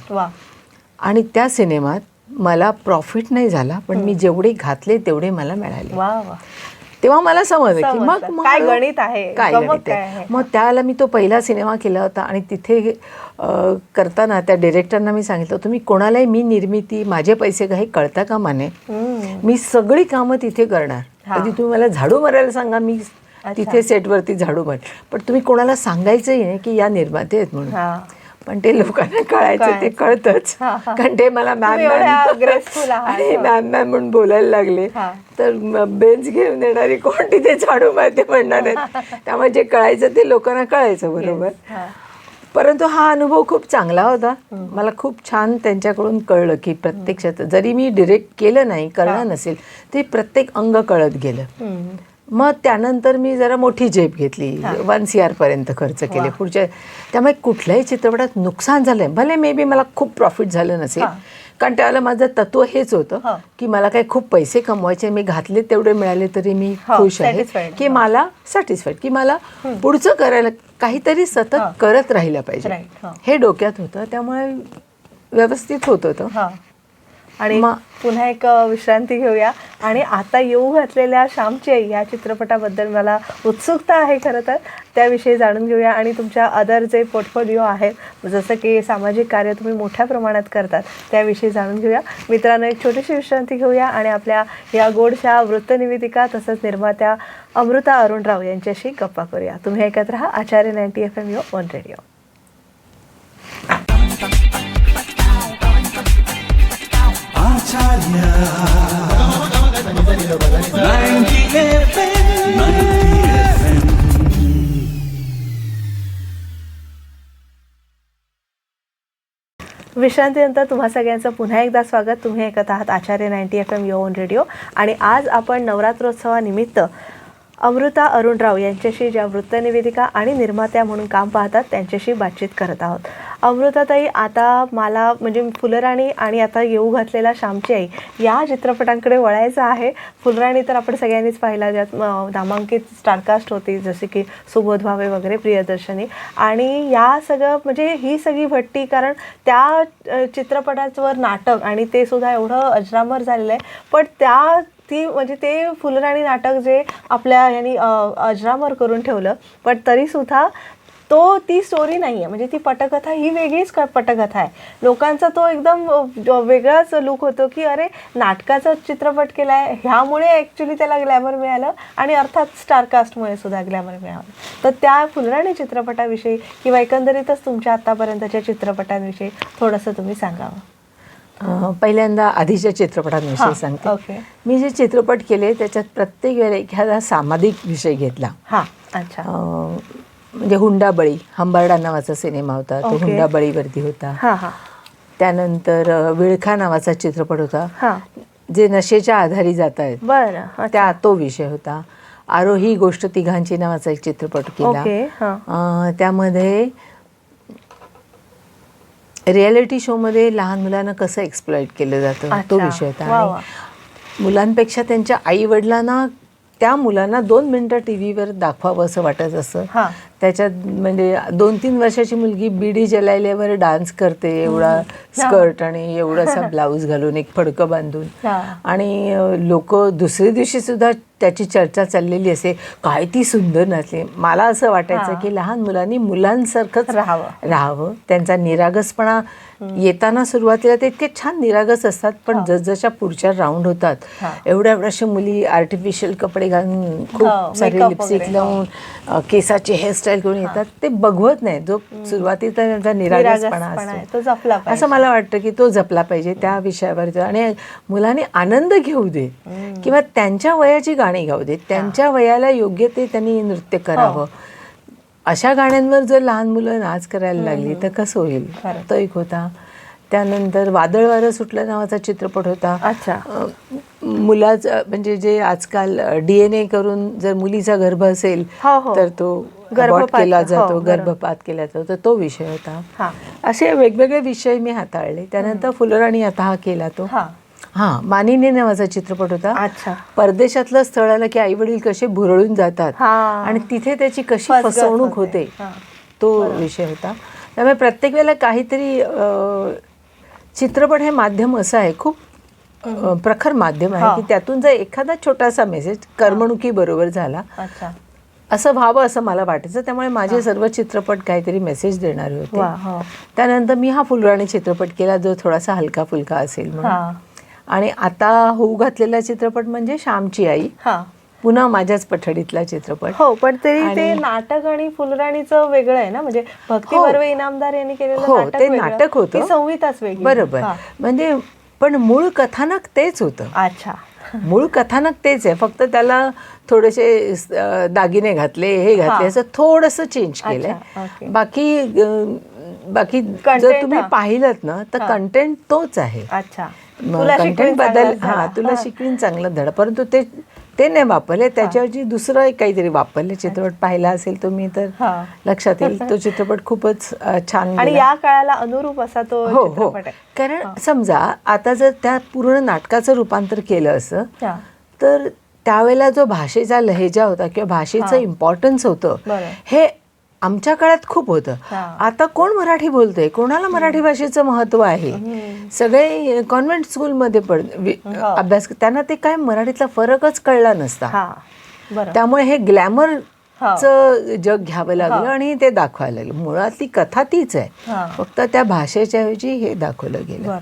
आणि त्या सिनेमात मला प्रॉफिट नाही झाला, पण मी जेवढे घातले तेवढे मला मिळाले. तेव्हा मला समजलं की मग काय गणित आहे, काय गणित आहे. मग त्यावेळेला मी तो पहिला सिनेमा केला होता आणि तिथे करताना त्या डिरेक्टरना मी सांगितलं, तुम्ही कोणालाही मी निर्मिती, माझे पैसे काही कळता का माने, मी सगळी कामं तिथे करणार. कधी तुम्ही मला झाडू मारायला सांगा, मी तिथे सेटवरती झाडू मार, पण तुम्ही कोणाला सांगायचंही नाही की या निर्माते आहेत म्हणून. पण ते लोकांना कळायचं, ते कळतंच, कारण ते मला मॅम म्हणून बोलायला लागले. तर बेंच घेऊन येणारी कोण तिथे झाडू मारते म्हणणार आहेत. त्यामुळे जे कळायचं ते लोकांना कळायचं बरोबर. परंतु हा अनुभव खूप चांगला होता. मला खूप छान त्यांच्याकडून कळलं की प्रत्यक्षात जरी मी डिरेक्ट केलं नाही, कळलं नसेल, ते प्रत्येक अंग कळत गेलं. मग त्यानंतर मी जरा मोठी झेप घेतली, 1 CR पर्यंत खर्च केले पुढच्या. त्यामुळे कुठल्याही चित्रपटात नुकसान झालं, भले मे बी मला खूप प्रॉफिट झालं नसेल, कारण त्यावेळेला माझं तत्व हेच होतं की मला काही खूप पैसे कमवायचे, मी घातले तेवढे मिळाले तरी मी खुश आहे, की मला सॅटिस्फाईड, की मला पुढचं करायला काहीतरी सतत करत राहिलं पाहिजे, हे डोक्यात होतं. त्यामुळे व्यवस्थित होत होतं. आणि पुन्हा एक विश्रांती घेऊया आणि आता येऊ घातलेल्या श्यामची आई या चित्रपटाबद्दल मला उत्सुकता आहे खरं तर, त्याविषयी जाणून घेऊया. आणि तुमच्या अदर जे पोर्टफोलिओ आहे, जसं की सामाजिक कार्य तुम्ही मोठ्या प्रमाणात करतात, त्याविषयी जाणून घेऊया. मित्रांनो, एक छोटीशी विश्रांती घेऊया आणि आपल्या या गोडशा वृत्तनिवेदिका तसंच निर्मात्या अमृता अरुणराव यांच्याशी गप्पा करूया. तुम्ही ऐकत राहा आचार्य 90 FM ऑन रेडिओ. विश्रांतीनंतर तुम्हा सगळ्यांचं पुन्हा एकदा स्वागत. तुम्ही ऐकत आहात आचार्य 90 FM ऑन रेडिओ. आणि आज आपण नवरात्रोत्सवानिमित्त अमृता अरुणराव यांच्याशी, ज्या वृत्तनिवेदिका आणि निर्मात्या म्हणून काम पाहतात, त्यांच्याशी बातचीत करत आहोत. अमृताताई, आता मला म्हणजे फुलराणी आणि आता येऊ घातलेला श्यामची आई या चित्रपटांकडे वळायचं आहे. फुलराणी तर आपण सगळ्यांनीच पाहिला, ज्यात नामांकित स्टारकास्ट होती, जसे की सुबोध भावे वगैरे, प्रियदर्शनी. आणि या सगळं म्हणजे ही सगळी भट्टी, कारण त्या चित्रपटावर नाटक आणि ते सुद्धा एवढं अजरामर झालेलं आहे, पण म्हणजे ते फुलराणी नाटक जे आपल्या यांनी अजरामर करून ठेवलं, पण तरीसुद्धा ती स्टोरी नाही आहे. म्हणजे ती पटकथा ही वेगळीच पटकथा आहे. लोकांचा तो एकदम वेगळाच लुक होतो की अरे, नाटकाचा चित्रपट केला आहे, ह्यामुळे ॲक्च्युली त्याला ग्लॅमर मिळालं आणि अर्थात स्टारकास्टमुळे सुद्धा ग्लॅमर मिळालं. तर त्या फुलराणी चित्रपटाविषयी किंवा एकंदरीतच तुमच्या आत्तापर्यंतच्या चित्रपटांविषयी थोडंसं तुम्ही सांगावं. पहिल्यांदा आधीच्या चित्रपटांविषयी सांगते. ओके. मी जे चित्रपट केले त्याच्यात प्रत्येक वेळेला एखादा सामाजिक विषय घेतला. हां. अच्छा. म्हणजे हुंडाबळी, हंबरडा नावाचा सिनेमा होता, तो ओके. हुंडाबळीवरती होता. हां हां. त्यानंतर विळखा नावाचा चित्रपट होता, हां. जे नशेच्या आधारी जात आहेत, बरं. त्या तो विषय होता. आरोही गोष्ट तिघांची नावाचा एक चित्रपट केला. ओके. हां. त्यामध्ये रियालिटी शोमध्ये लहान मुलांना कसं एक्सप्लॉइट केलं जातं तो अच्छा. विषय होता. वा वा. आणि मुलांपेक्षा त्यांच्या आईवडिलांना त्या मुलांना 2 मिनिटं टी व्हीवर दाखवावं असं वाटत असं. हां. त्याच्यात म्हणजे 2-3 वर्षाची मुलगी बीडी जलायल्यावर डान्स करते, एवढा स्कर्ट आणि एवढासा ब्लाऊज घालून, एक फडकं बांधून. हां. आणि लोक दुसऱ्या दिवशी सुद्धा त्याची चर्चा चाललेली असे, काय ती सुंदर नाचली. मला असं वाटायचं की लहान मुलांनी मुलांसारखंच राहावं. त्यांचा निरागसपणा येताना सुरुवातीला ते इतके छान निरागस असतात, पण जसजशा पुढच्या राऊंड होतात एवढ्या एवढ्याशा मुली आर्टिफिशियल कपडे घालून, खूप सारे लिपस्टिक लावून, केसाचे हेअरस्टाईल करून येतात. ते बघवत नाही. जो सुरुवातीचा त्यांचा निरागसपणा असतो, तो जपला पाहिजे. असं मला वाटतं की तो जपला पाहिजे त्या विषयावर. आणि मुलांनी आनंद घेऊ दे किंवा त्यांच्या वयाची गाणी गाऊ देत, त्यांच्या वयाला योग्य ते त्यांनी नृत्य करावं. अशा गाण्यांवर जर लहान मुलं नाच करायला लागली तर कसं होईल. तो एक होता. त्यानंतर वादळ वारं सुटलं नावाचा चित्रपट होता. अच्छा. मुलाचं म्हणजे जे आजकाल DNA करून जर मुलीचा गर्भ असेल तर तो गर्भपात केला जातो, गर्भपात केला जातो, तर तो विषय होता. असे वेगवेगळे विषय मी हाताळले. त्यानंतर फुलराणी आता हा केला तो. मानिनी नावाचा चित्रपट होता. अच्छा. परदेशातलं स्थळ आलं की आई वडील कसे भुरळून जातात आणि तिथे त्याची कशी फसवणूक होते, तो विषय होता. त्यामुळे प्रत्येक वेळेला काहीतरी चित्रपट हे माध्यम असं आहे, खूप प्रखर माध्यम आहे की त्यातून जर एखादा छोटासा मेसेज करमणुकीबरोबर झाला असं व्हावं असं मला वाटायचं. त्यामुळे माझे सर्व चित्रपट काहीतरी मेसेज देणारे होते. त्यानंतर मी हा फुलराणी चित्रपट केला जो थोडासा हलका फुलका असेल म्हणून. आणि आता होऊ घातलेला चित्रपट म्हणजे श्यामची आई, पुन्हा माझ्याच पठडीतला चित्रपट. हो, पण तरी ते नाटक आणि फुलराणीचं वेगळं आहे ना, म्हणजे भक्ती बर्वे इनामदार यांनी केलेलं ते नाटक होतं, संहिताच वेगळी. बरोबर. म्हणजे पण मूळ कथानक तेच होतं. अच्छा. मूळ कथानक तेच आहे, फक्त त्याला थोडेसे दागिने घातले, हे घातले, असं थोडंसं चेंज केलंय. बाकी जर तुम्ही पाहिलं ना तर कंटेंट तोच आहे. अच्छा. कंटेंट बदल, तुला शिकवीन चांगलं धड, परंतु ते नाही वापरले, त्याच्याऐवजी दुसरं काहीतरी वापरले. चित्रपट पाहिला असेल तुम्ही तर लक्षात येईल. तो चित्रपट खूपच छान आणि या काळाला अनुरूप असा तो चित्रपट आहे. कारण समजा आता जर त्या पूर्ण नाटकाचं रूपांतर केलं असं तर त्यावेळेला जो भाषेचा लहेजा होता किंवा भाषेचं इम्पॉर्टन्स होतं हे आमच्या काळात खूप होतं. आता कोण मराठी बोलतंय, कोणाला मराठी भाषेचं महत्त्व आहे. सगळे कॉन्व्हेंट स्कूलमध्ये अभ्यास, त्यांना ते काय मराठीतला फरकच कळला नसता. त्यामुळे हे ग्लॅमरचं जग घ्यावं लागलं आणि ते दाखवायला लागलं. मुळातली कथा तीच आहे, फक्त त्या भाषेच्या ऐवजी हे दाखवलं गेलं.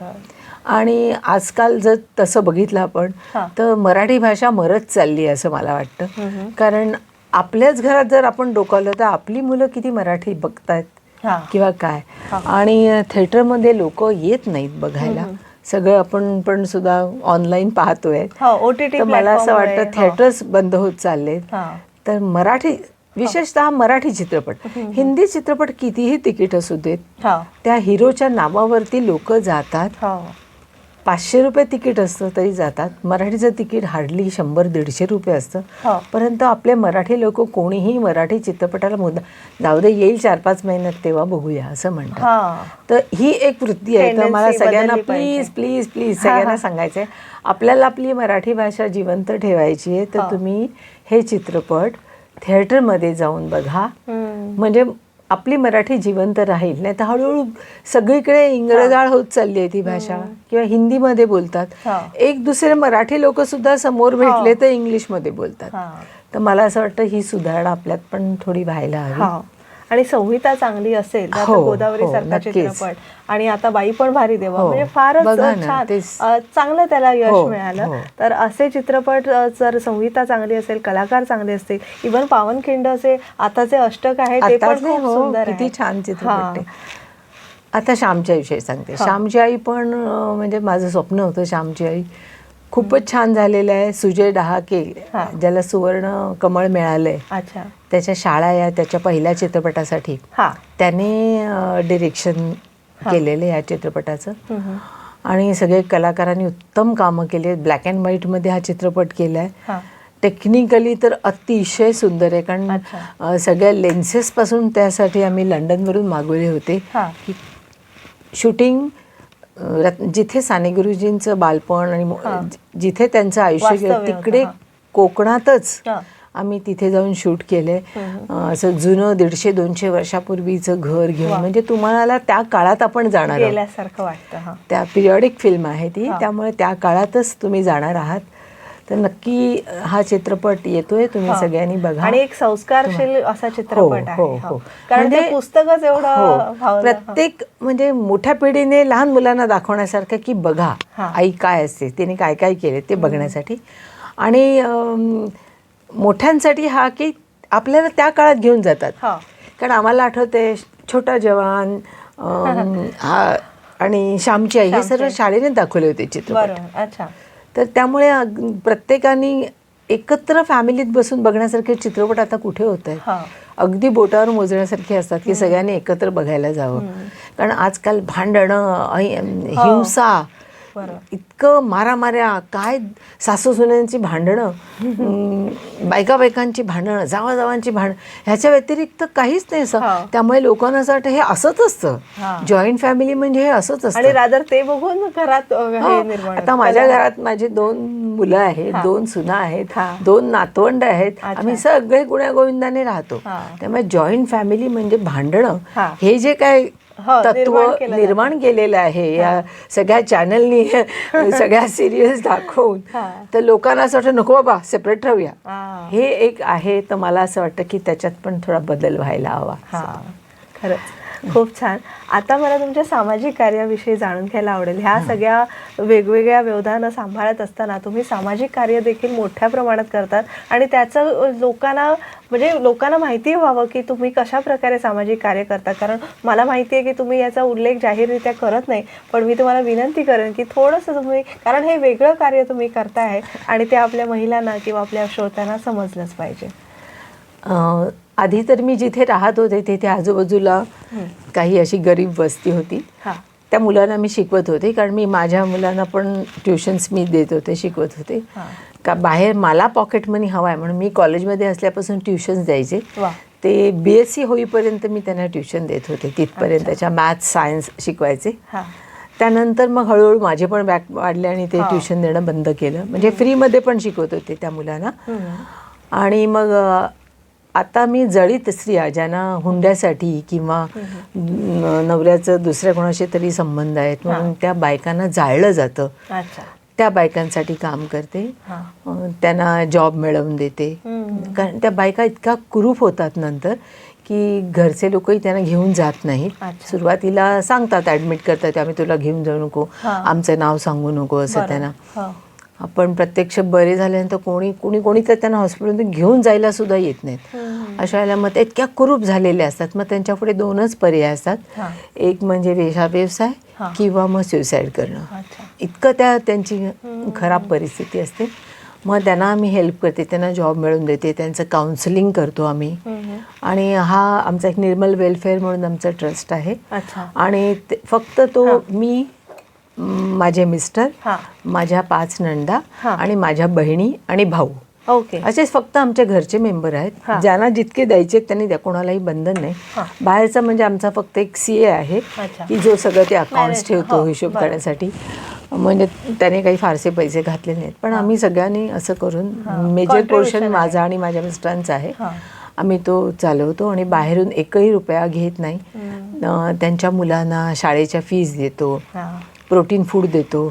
आणि आजकाल जर तसं बघितलं आपण तर मराठी भाषा मरत चालली असं मला वाटतं. कारण आपल्याच घरात जर आपण डोकावलं तर आपली मुलं किती मराठी बघतायत किंवा काय. आणि थिएटरमध्ये लोक येत नाहीत बघायला, सगळं आपण पण सुद्धा ऑनलाईन पाहतोय. तर मला असं वाटतं थिएटर्स बंद होत चाललेत. तर मराठी, विशेषतः मराठी चित्रपट, हिंदी चित्रपट कितीही तिकीट असू देत, त्या हिरोच्या नावावरती लोक जातात. 500 रुपये तिकीट असतं तरी जातात. मराठीचं तिकीट हार्डली 100-150 रुपये असतं. परंतु आपले मराठी लोक कोणीही मराठी चित्रपटाला मुद्दा जाऊ दे, येईल 4-5 महिन्यात तेव्हा बघूया असं म्हणतात. तर ही एक वृत्ती आहे. तर मला सगळ्यांना प्लीज प्लीज प्लीज सगळ्यांना सांगायचं आहे, आपल्याला आपली मराठी भाषा जिवंत ठेवायची आहे तर तुम्ही हे चित्रपट थिएटरमध्ये जाऊन बघा, म्हणजे आपली मराठी जिवंत राहील. नाही तर हळूहळू सगळीकडे इंग्रजाळ होत चालली आहे ती भाषा, किंवा हिंदीमध्ये बोलतात. एक दुसरे मराठी लोक सुद्धा समोर भेटले तर इंग्लिशमध्ये बोलतात. तर मला असं वाटतं ही सुधारणा आपल्यात पण थोडी व्हायला हवी. आणि संहिता चांगली असेल तर गोदावरी सारखा चित्रपट, आणि आता बाई पण भारी देवा, म्हणजे फारच छान, चांगलं त्याला यश मिळालं. तर असे चित्रपट जर संहिता चांगली असेल, कलाकार चांगले असतील, इव्हन पावनखिंड असे आताचे अष्टक आहे ते पण खूप सुंदर आहे. किती छान चित्रपट. आता श्यामच्या विषयी सांगते. श्यामची आई पण म्हणजे माझं स्वप्न होतं. श्यामची आई खूपच छान झालेलं आहे. सुजय डहाके ज्याला सुवर्ण कमळ मिळालंय, अच्छा, त्याच्या शाळा या त्याच्या पहिल्या चित्रपटासाठी त्याने डिरेक्शन केलेलं या चित्रपटाचं. आणि सगळे कलाकारांनी उत्तम कामं केली. ब्लॅक अँड व्हाईटमध्ये हा चित्रपट केला आहे. टेक्निकली तर अतिशय सुंदर आहे, कारण सगळ्या लेन्सेसपासून त्यासाठी आम्ही लंडनवरून मागवले होते की शूटिंग जिथे साने गुरुजींचं बालपण आणि जिथे त्यांचं आयुष्य गेलं तिकडे कोकणातच आम्ही तिथे जाऊन शूट केले. असं जुनं 150-200 वर्षापूर्वीचं घर घेऊन, म्हणजे तुम्हाला त्या काळात आपण जाणार गेल्यासारखं वाटतं. त्या पिरियडिक फिल्म आहे ती, त्यामुळे त्या काळातच तुम्ही जाणार आहात. तर नक्की हा चित्रपट येतोय, तुम्ही सगळ्यांनी बघा. आणि एक संस्कारशील असा चित्रपट आहे, कारण ते पुस्तकच एवढं प्रत्येक म्हणजे मोठ्या पिढीने लहान मुलांना दाखवण्यासारखं की बघा आई काय असते, तिने काय काय केले ते बघण्यासाठी. आणि मोठ्यांसाठी हा की आपल्याला त्या काळात घेऊन जातात. कारण आम्हाला आठवते छोटा जवान हा आणि श्यामची आई हे सर्व शाळेने दाखवले होते चित्रपट. अच्छा, तर त्यामुळे प्रत्येकाने एकत्र फॅमिलीत बसून बघण्यासारखे चित्रपट आता कुठे होत आहेत. अगदी बोटावर मोजण्यासारखे असतात की सगळ्यांनी एकत्र बघायला जावं. कारण आजकाल भांडणं, हिंसा, इतकं मारामाऱ्या, काय सासू सुनेंची भांडणं, बायकांची भांडणं, जावांची भांडणं, ह्याच्या व्यतिरिक्त काहीच नाही असं. त्यामुळे लोकांना असं वाटतं हे असंच असतं, जॉईंट फॅमिली म्हणजे हे असंच असतं. आणि रादर ते बघून घरात आता माझ्या घरात माझी 2 मुलं आहेत, 2 सुना आहेत, 2 नातवंड आहेत. आम्ही सगळे गुण्यागोविंदाने राहतो. त्यामुळे जॉईंट फॅमिली म्हणजे भांडणं हे जे काय तत्व निर्माण केलेलं आहे या सगळ्या चॅनलनी सगळ्या सिरियल्स दाखवून, तर लोकांना असं वाटतं नको बाबा सेपरेट राहूया, हे एक आहे. तर मला असं वाटतं की त्याच्यात पण थोडा बदल व्हायला हवा. खरंच खूप छान. आता मला तुमच्या सामाजिक कार्याविषयी जाणून घ्यायला आवडेल. ह्या सगळ्या वेगवेगळ्या व्यवधानं सांभाळत असताना तुम्ही सामाजिक कार्य देखील मोठ्या प्रमाणात करतात आणि त्याचं लोकांना माहिती व्हावं की तुम्ही कशा प्रकारे सामाजिक कार्य करता. कारण मला माहिती आहे की तुम्ही याचा उल्लेख जाहीररित्या करत नाही, पण मी तुम्हाला विनंती करेन की थोडंसं तुम्ही, कारण हे वेगळं कार्य तुम्ही करताय आणि ते आपल्या महिलांना किंवा आपल्या श्रोत्यांना समजलंच पाहिजे. आधी तर मी जिथे राहत होते तिथे आजूबाजूला काही अशी गरीब वस्ती होती. त्या मुलांना मी शिकवत होते, कारण मी माझ्या मुलांना पण ट्युशन्स मी देत होते, शिकवत होते. का बाहेर मला पॉकेट मनी हवा आहे म्हणून मी कॉलेजमध्ये असल्यापासून ट्युशन्स द्यायचे. ते BSc होईपर्यंत मी त्यांना ट्युशन देत होते, तिथपर्यंत त्याच्या मॅथ्स सायन्स शिकवायचे. त्यानंतर मग हळूहळू माझे पण बॅक वाढले आणि ते ट्युशन देणं बंद केलं. म्हणजे फ्रीमध्ये पण शिकवत होते त्या मुलांना. आणि मग आता मी जळीत स्त्रिया ज्यांना हुंड्यासाठी किंवा नवऱ्याचं दुसऱ्या कोणाशी तरी संबंध आहेत म्हणून त्या बायकांना जाळलं जातं, त्या बायकांसाठी काम करते. त्यांना जॉब मिळवून देते. कारण त्या बायका इतका कुरूप होतात नंतर की घरचे लोकही त्यांना घेऊन जात नाहीत. सुरुवातीला सांगतात, ॲडमिट करतात, आम्ही तुला घेऊन जाऊ नको, आमचं नाव सांगू नको असं त्यांना. आपण प्रत्यक्ष बरे झाल्यानंतर कोणी तर त्यांना हॉस्पिटलमधून घेऊन जायला सुद्धा येत नाहीत. अशा वेळेला मग ते इतक्या कुरूप झालेले असतात. मग त्यांच्यापुढे 2च पर्याय असतात, एक म्हणजे वेश्या व्यवसाय किंवा मग सुसाईड करणं. इतकं त्यांची खराब परिस्थिती असते. मग त्यांना आम्ही हेल्प करते, त्यांना जॉब मिळवून देते, त्यांचं काउन्सिलिंग करतो आम्ही. आणि हा आमचा एक निर्मल वेलफेअर म्हणून आमचा ट्रस्ट आहे. आणि फक्त तो मी, माझे मिस्टर, माझ्या 5 नंदा आणि माझ्या बहिणी आणि भाऊ, असेच फक्त आमच्या घरचे मेंबर आहेत. ज्यांना जितके द्यायचे त्यांनी द्या, कोणालाही बंधन नाही. बाहेरचा म्हणजे आमचा फक्त एक CA आहे की जो सगळं ते अकाउंट्स ठेवतो हिशोब करण्यासाठी. म्हणजे त्याने काही फारसे पैसे घातले नाहीत, पण आम्ही सगळ्यांनी असं करून मेजर पोर्शन माझा आणि माझ्या मिस्टरांचा आहे, आम्ही तो चालवतो. आणि बाहेरून एकही रुपया घेत नाही. त्यांच्या मुलांना शाळेच्या फीज देतो, प्रोटीन फूड देतो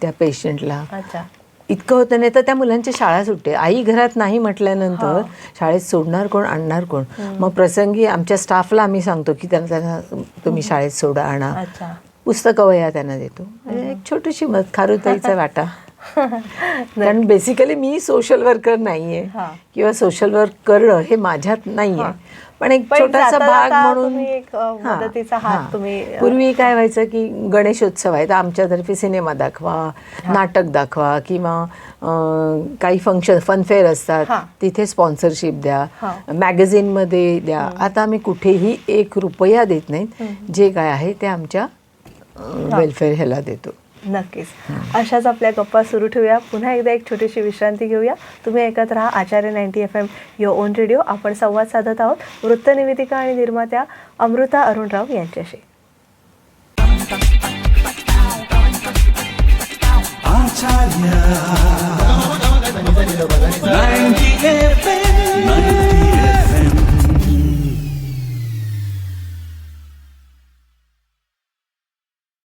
त्या पेशंटला. इतकं होतं, नाही तर त्या मुलांची शाळा सुटते. आई घरात नाही म्हटल्यानंतर शाळेत सोडणार कोण, आणणार कोण. मग प्रसंगी आमच्या स्टाफला आम्ही सांगतो की त्यांना तुम्ही शाळेत सोडा, आणा. पुस्तकं वह्या त्यांना देतो. एक छोटीशी मदत, खारुताईचा वाटा. कारण बेसिकली मी सोशल वर्कर नाहीये हा. किंवा सोशल वर्क करणं हे माझ्यात नाहीये, पण एक छोटासा जाता भाग जाता म्हणून तुम्ही एक मदतीचा हात तुम्ही पूर्वी काय व्हायचं की गणेशोत्सव आहे तर आमच्यातर्फे सिनेमा दाखवा, नाटक दाखवा किंवा काही फंक्शन फनफेअर असतात तिथे स्पॉन्सरशिप द्या, मॅगझिनमध्ये द्या. आता आम्ही कुठेही 1 रुपया देत नाहीत, जे काय आहे ते आमच्या वेलफेअर ह्याला देतो. नक्कीच. अशाच आपल्या गप्पा सुरू ठेवूया. पुन्हा एकदा एक छोटीशी विश्रांती घेऊया. तुम्ही ऐकत राहा आचार्य 90 FM युअर ओन रेडिओ. आपण संवाद साधत आहोत वृत्तनिवेदिका आणि निर्मात्या अमृता अरुणराव यांच्याशी.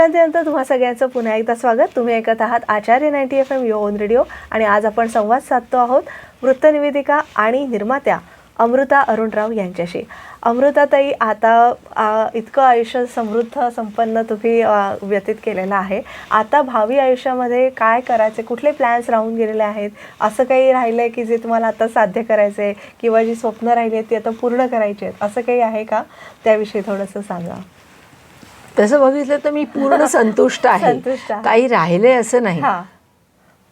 त्यानंतर तुम्हा सगळ्यांचं पुन्हा एकदा स्वागत. तुम्ही ऐकत आहात आचार्य 90 FM युअर ओन रेडिओ आणि आज आपण संवाद साधतो आहोत वृत्तनिवेदिका आणि निर्मात्या अमृता अरुणराव यांच्याशी. अमृताताई, आता इतकं आयुष्य समृद्ध संपन्न तुम्ही व्यतीत केलेलं आहे. आता भावी आयुष्यामध्ये काय करायचे, कुठले प्लॅन्स राहून गेलेले आहेत, असं काही राहिलं आहे की जे तुम्हाला आता साध्य करायचं आहे किंवा जी स्वप्न राहिली आहेत ती आता पूर्ण करायची आहेत, असं काही आहे का? त्याविषयी थोडंसं सांगा. तसं बघितलं तर मी पूर्ण संतुष्ट आहे, काही राहिले असं नाही.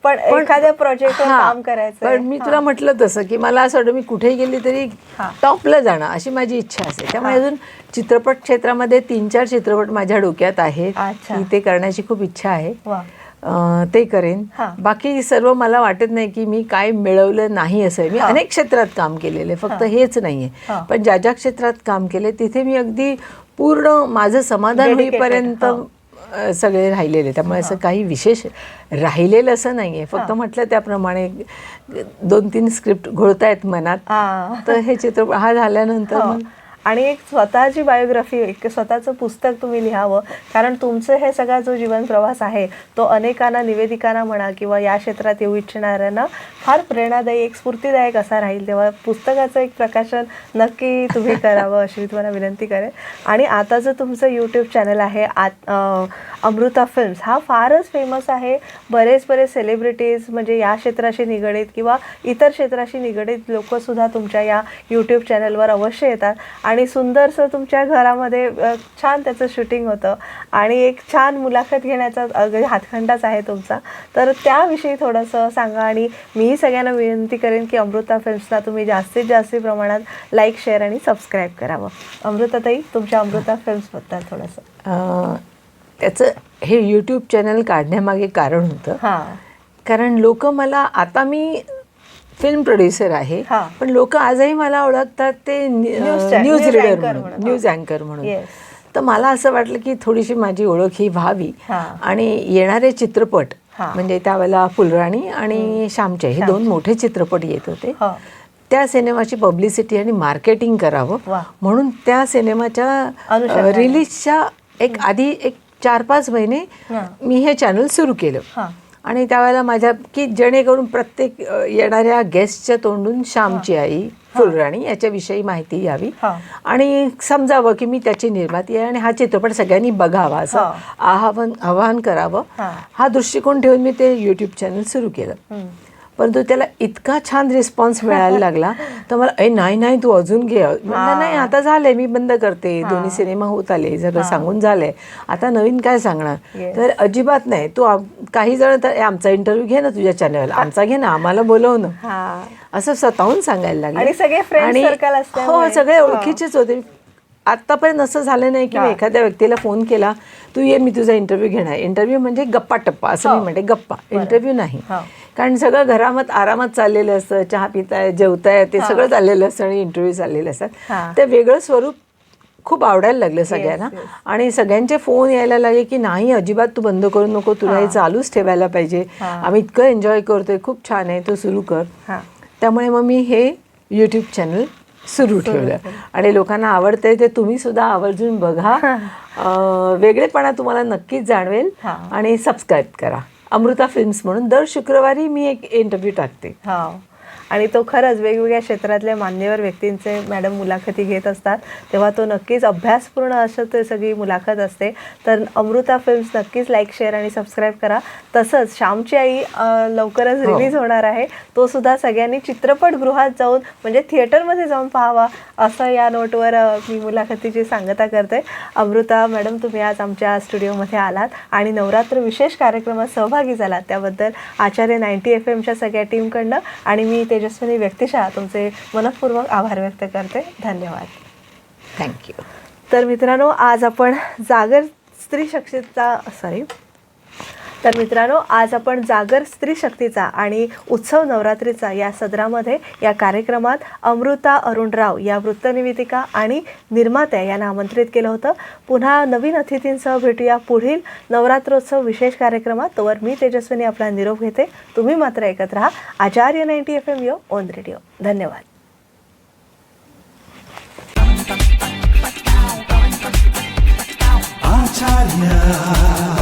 पण एखाद्या प्रोजेक्टवर काम करायचं. पण मी तुला म्हटलं तसं की मला असं वाटतं मी कुठेही गेली तरी टॉपला जाणं अशी माझी इच्छा असते. त्यामुळे अजून चित्रपट क्षेत्रामध्ये 3-4 चित्रपट माझ्या डोक्यात आहेत की ते करण्याची खूप इच्छा आहे. ते करेन. बाकी सर्व मला वाटत नाही की मी काय मिळवलं नाही असं. मी अनेक क्षेत्रात काम केलेलं आहे, फक्त हेच नाहीये. पण ज्या ज्या क्षेत्रात काम केले तिथे मी अगदी पूर्ण माझं समाधान होईपर्यंत सगळे राहिलेले. त्यामुळे असं काही विशेष राहिलेलं असं नाहीये. फक्त म्हटलं त्याप्रमाणे 2-3 स्क्रिप्ट घोळतायत मनात, तर हे चित्रपट हा झाल्यानंतर आणि एक स्वतःची बायोग्राफी, एक स्वतःचं पुस्तक तुम्ही लिहावं. कारण तुमचं हे सगळा जो जीवन प्रवास आहे तो अनेकांना, निवेदिकांना म्हणा किंवा या क्षेत्रात येऊ इच्छिणाऱ्यांना फार प्रेरणादायी, एक स्फूर्तिदायक असा राहील. तेव्हा पुस्तकाचं एक प्रकाशन नक्की तुम्ही करावं अशी मी तुम्हाला विनंती करेन. आणि आता जो तुमचं यूट्यूब चॅनल आहे अमृता फिल्म्स, हा फारच फेमस आहे. बरेच सेलिब्रिटीज म्हणजे या क्षेत्राशी निगडीत किंवा इतर क्षेत्राशी निगडीत लोकंसुद्धा तुमच्या या यूट्यूब चॅनलवर अवश्य येतात. आणि सुंदरसं तुमच्या घरामध्ये छान त्याचं शूटिंग होतं आणि एक छान मुलाखत घेण्याचा हातखंडाच आहे तुमचा. तर त्याविषयी थोडंसं सांगा. आणि मीही सगळ्यांना विनंती करेन की अमृता फिल्म्सला तुम्ही जास्तीत जास्त प्रमाणात लाईक, शेअर आणि सबस्क्राईब करावं. अमृताताई, तुमच्या अमृता फिल्म्सबद्दल थोडंसं. त्याचं हे यूट्यूब चॅनल काढण्यामागे कारण होतं. कारण लोक मला, आता मी फिल्म प्रोड्युसर आहे पण लोक आजही मला ओळखतात ते न्यूज रीडर म्हणून, न्यूज अँकर म्हणून. तर मला असं वाटलं की थोडीशी माझी ओळख ही व्हावी. आणि येणारे चित्रपट म्हणजे त्यावेळेला फुलराणी आणि श्यामचे हे 2 मोठे चित्रपट येत होते. त्या सिनेमाची पब्लिसिटी आणि मार्केटिंग करावं म्हणून त्या सिनेमाच्या रिलीजच्या आधी 4-5 महिने मी हे चॅनल सुरू केलं. आणि त्यावेळेला माझ्या की जेणेकरून प्रत्येक येणाऱ्या गेस्टच्या तोंडून श्यामची आई, फुलराणी याच्याविषयी माहिती यावी आणि समजावं की मी त्याची निर्माती आहे आणि हा चित्रपट सगळ्यांनी बघावा असं आवाहन करावं. हा दृष्टिकोन ठेवून मी ते यूट्यूब चॅनल सुरू केलं. परंतु त्याला इतका छान रिस्पॉन्स मिळायला लागला तर मला नाही तू अजून घे. म्हणलं नाही, आता झालंय, मी बंद करते. 2 सिनेमा होत आले, सगळं सांगून झालंय, आता नवीन काय सांगणार. तर अजिबात नाही. तू काही जण तर आमचा इंटरव्ह्यू घे ना तुझ्या चॅनलला, आमचा घे ना, आम्हाला बोलव ना, असं स्वतःहून सांगायला लागले. आणि हो, सगळे ओळखीचेच होते. आत्तापर्यंत असं झालं नाही की मी एखाद्या व्यक्तीला फोन केला, तू ये, मी तुझा इंटरव्ह्यू घेणार. इंटरव्ह्यू म्हणजे गप्पा टप्पा असं मी म्हणते, गप्पा, इंटरव्ह्यू नाही. कारण सगळं घरात आरामात चाललेलं असतं, चहा पिताय, जेवताय, ते सगळं चाललेलं असतं आणि इंटरव्ह्यू चाललेले असतात. ते वेगळं स्वरूप खूप आवडायला लागलं सगळ्यांना. आणि सगळ्यांचे फोन यायला लागले की नाही, अजिबात तू बंद करू नको, तुला हे चालूच ठेवायला पाहिजे, आम्ही इतकं एन्जॉय करतोय, खूप छान आहे, तू सुरू कर. त्यामुळे मग मी हे यूट्यूब चॅनल सुरू ठेवलं आणि लोकांना आवडतंय ते तुम्ही सुद्धा आवर्जून बघा. वेगळेपणा तुम्हाला नक्कीच जाणवेल. आणि सबस्क्राईब करा. अमृता फिल्म्स म्हणून दर शुक्रवारी मी एक इंटरव्ह्यू टाकते. आणि तो खरंच वेगवेगळ्या क्षेत्रातल्या मान्यवर व्यक्तींचे मॅडम मुलाखती घेत असतात, तेव्हा तो नक्कीच अभ्यासपूर्ण असं ते सगळी मुलाखत असते. तर अमृता फिल्म्स नक्कीच लाईक, शेअर आणि सबस्क्राईब करा. तसंच श्यामची आई लवकरच रिलीज होणार आहे, तो सुद्धा सगळ्यांनी चित्रपटगृहात जाऊन म्हणजे थिएटरमध्ये जाऊन पाहावा, असं या नोटवर मी मुलाखतीची सांगता करते. अमृता मॅडम, तुम्ही आज आमच्या स्टुडिओमध्ये आलात आणि नवरात्र विशेष कार्यक्रमात सहभागी झालात, त्याबद्दल आचार्य 90 FM सगळ्या टीमकडनं आणि मी तेजस्विनी व्यक्तिशः तुमचे मनःपूर्वक आभार व्यक्त करते. धन्यवाद. थँक्यू. तर मित्रांनो, आज आपण जागर स्त्री शक्तीचा आणि उत्सव नवरात्रीचा या सदरामध्ये या कार्यक्रमात अमृता अरुणराव या वृत्तनिवेदिका आणि निर्मात्या यांना आमंत्रित केलं होतं. पुन्हा नवीन अतिथींसह भेटूया पुढील नवरात्रोत्सव विशेष कार्यक्रमात. तोवर मी तेजस्विनी आपला निरोप घेते. तुम्ही मात्र ऐकत राहा आचार्य 90 FM यो ऑन रेडिओ. धन्यवाद. आचार्य